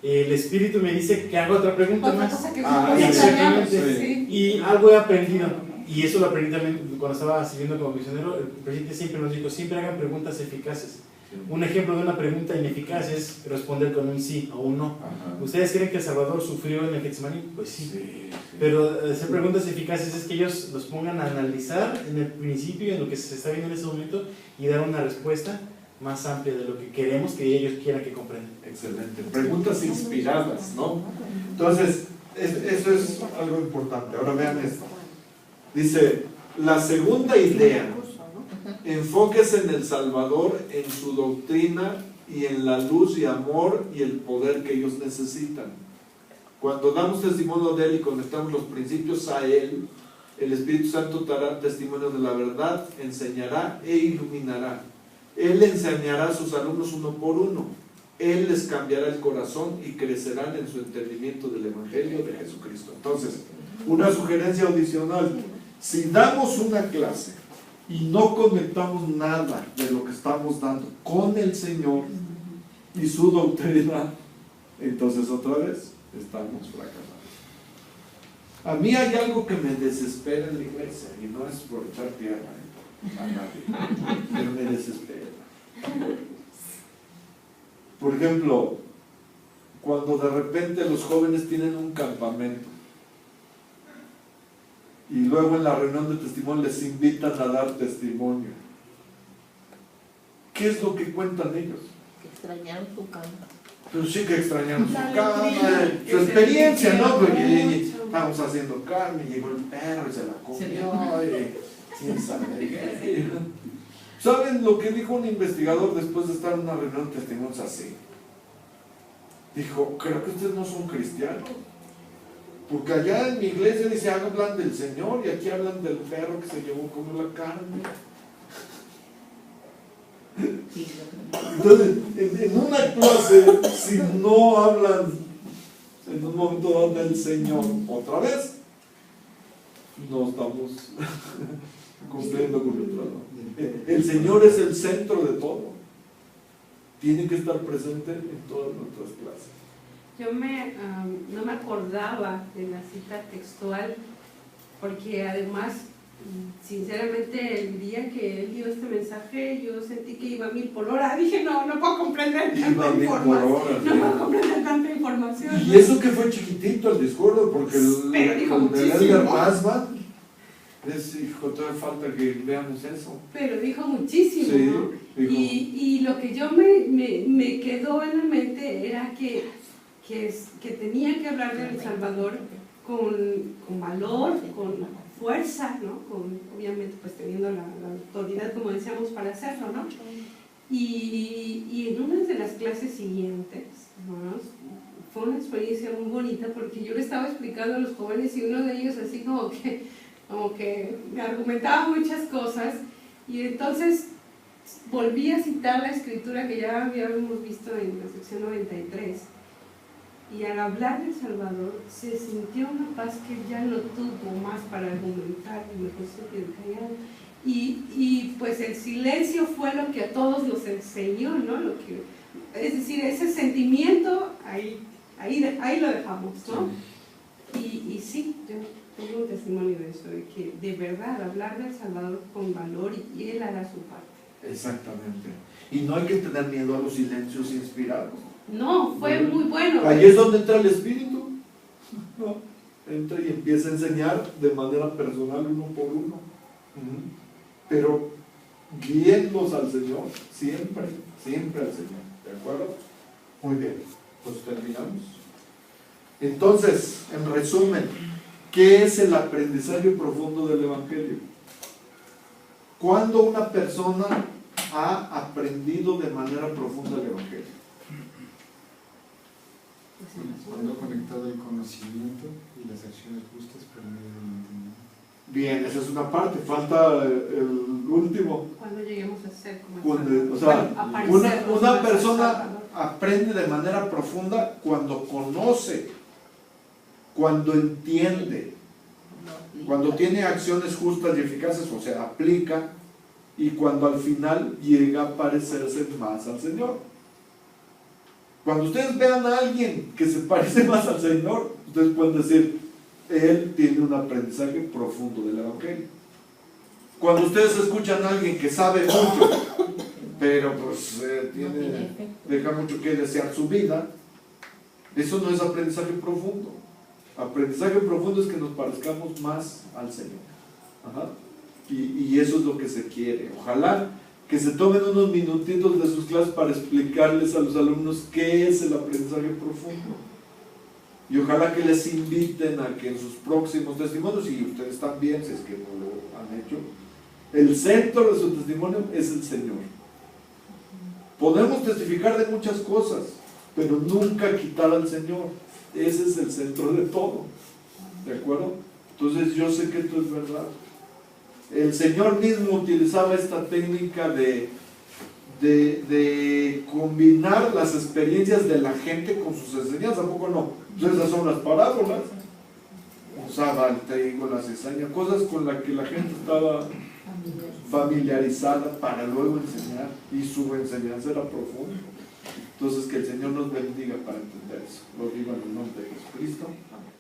el Espíritu me dice que haga otra pregunta otra más. Cosa que exactamente. Sí. Y algo he aprendido. Y eso lo aprendí también cuando estaba sirviendo como misionero. El presidente siempre nos dijo, siempre hagan preguntas eficaces. Un ejemplo de una pregunta ineficaz es responder con un sí o un no. Ajá. ¿Ustedes creen que El Salvador sufrió en el Getsemaní? Pues sí. Pero hacer preguntas eficaces es que ellos los pongan a analizar en el principio, en lo que se está viendo en ese momento, y dar una respuesta más amplia de lo que queremos que ellos quieran que comprendan. Excelente. Preguntas inspiradas, ¿no? Entonces, eso es algo importante. Ahora vean esto. Dice, la segunda idea, enfóquese en el Salvador, en su doctrina y en la luz y amor y el poder que ellos necesitan. Cuando damos testimonio de Él y conectamos los principios a Él, el Espíritu Santo dará testimonio de la verdad, enseñará e iluminará. Él enseñará a sus alumnos uno por uno. Él les cambiará el corazón y crecerán en su entendimiento del Evangelio de Jesucristo. Entonces, una sugerencia adicional. Si damos una clase y no conectamos nada de lo que estamos dando con el Señor y su doctrina, entonces otra vez estamos fracasando. A mí hay algo que me desespera en la iglesia, y no es por echar tierra a nadie, pero me desespera. Por ejemplo, cuando de repente los jóvenes tienen un campamento y luego en la reunión de testimonio les invitan a dar testimonio, ¿qué es lo que cuentan ellos? Que extrañaron su campo. Pero sí que extrañaron su cama, su experiencia, ¿no? Porque estábamos haciendo carne, llegó el perro y se la comió, quién sabe qué. ¿Saben lo que dijo un investigador después de estar en una reunión de testimonios así? Dijo, creo que ustedes no son cristianos. Porque allá en mi iglesia dice, hablan del Señor, y aquí hablan del perro que se llevó como la carne. Entonces, en una clase, si no hablan en un momento dado del Señor otra vez, no estamos cumpliendo con el trabajo. El Señor es el centro de todo. Tiene que estar presente en todas nuestras clases. Yo no me acordaba de la cita textual, porque además, sinceramente, el día que él dio este mensaje, yo sentí que iba a 1000 por hora. Dije, no puedo comprender tanta información. No puedo comprender tanta información. Y eso que fue chiquitito el discurso, porque el de Elder Masman es, hijo, todavía falta que veamos eso. Pero dijo muchísimo, sí, ¿no? Dijo. Y lo que yo me quedó en la mente era que tenía que hablar de El Salvador con valor, con fuerza, ¿no? Obviamente pues teniendo la autoridad, como decíamos, para hacerlo, ¿no? Y en una de las clases siguientes, ¿no? Fue una experiencia muy bonita, porque yo le estaba explicando a los jóvenes y uno de ellos así como que me argumentaba muchas cosas, y entonces volví a citar la escritura que ya habíamos visto en la sección 93. Y al hablar del Salvador se sintió una paz que ya no tuvo más para argumentar, y mejor se quedó callado. Y pues el silencio fue lo que a todos nos enseñó, ¿no? Es decir, ese sentimiento, ahí lo dejamos, ¿no? Y sí, yo tengo un testimonio de eso, de que de verdad hablar del Salvador con valor, y Él hará su parte. Exactamente. Y no hay que tener miedo a los silencios inspirados. No, fue muy bueno. Ahí es donde entra el Espíritu. No, entra y empieza a enseñar de manera personal, uno por uno. Pero guíenlos al Señor, siempre al Señor. ¿De acuerdo? Muy bien, pues terminamos. Entonces, en resumen, ¿qué es el aprendizaje profundo del Evangelio? Cuando una persona ha aprendido de manera profunda el Evangelio. Cuando ha conectado el conocimiento y las acciones justas por medio del entendimiento. Bien, esa es una parte, falta el último. Cuando lleguemos a ser como o sea, una persona aprende de manera profunda cuando conoce, cuando entiende, cuando tiene acciones justas y eficaces, o sea, aplica, y cuando al final llega a parecerse más al Señor. Cuando ustedes vean a alguien que se parece más al Señor, ustedes pueden decir, él tiene un aprendizaje profundo del Evangelio. Cuando ustedes escuchan a alguien que sabe mucho, pero pues deja mucho que desear su vida, eso no es aprendizaje profundo. Aprendizaje profundo es que nos parezcamos más al Señor. Ajá. Y eso es lo que se quiere. Ojalá que se tomen unos minutitos de sus clases para explicarles a los alumnos qué es el aprendizaje profundo. Y ojalá que les inviten a que en sus próximos testimonios, y ustedes también, si es que no lo han hecho, el centro de su testimonio es el Señor. Podemos testificar de muchas cosas, pero nunca quitar al Señor. Ese es el centro de todo. ¿De acuerdo? Entonces yo sé que esto es verdad. El Señor mismo utilizaba esta técnica de combinar las experiencias de la gente con sus enseñanzas. ¿A poco no? Entonces esas son las parábolas. Usaba el trigo, la cizaña, cosas con las que la gente estaba familiarizada para luego enseñar, y su enseñanza era profunda. Entonces que el Señor nos bendiga para entender eso. Lo digo en el nombre de Jesucristo. Amén.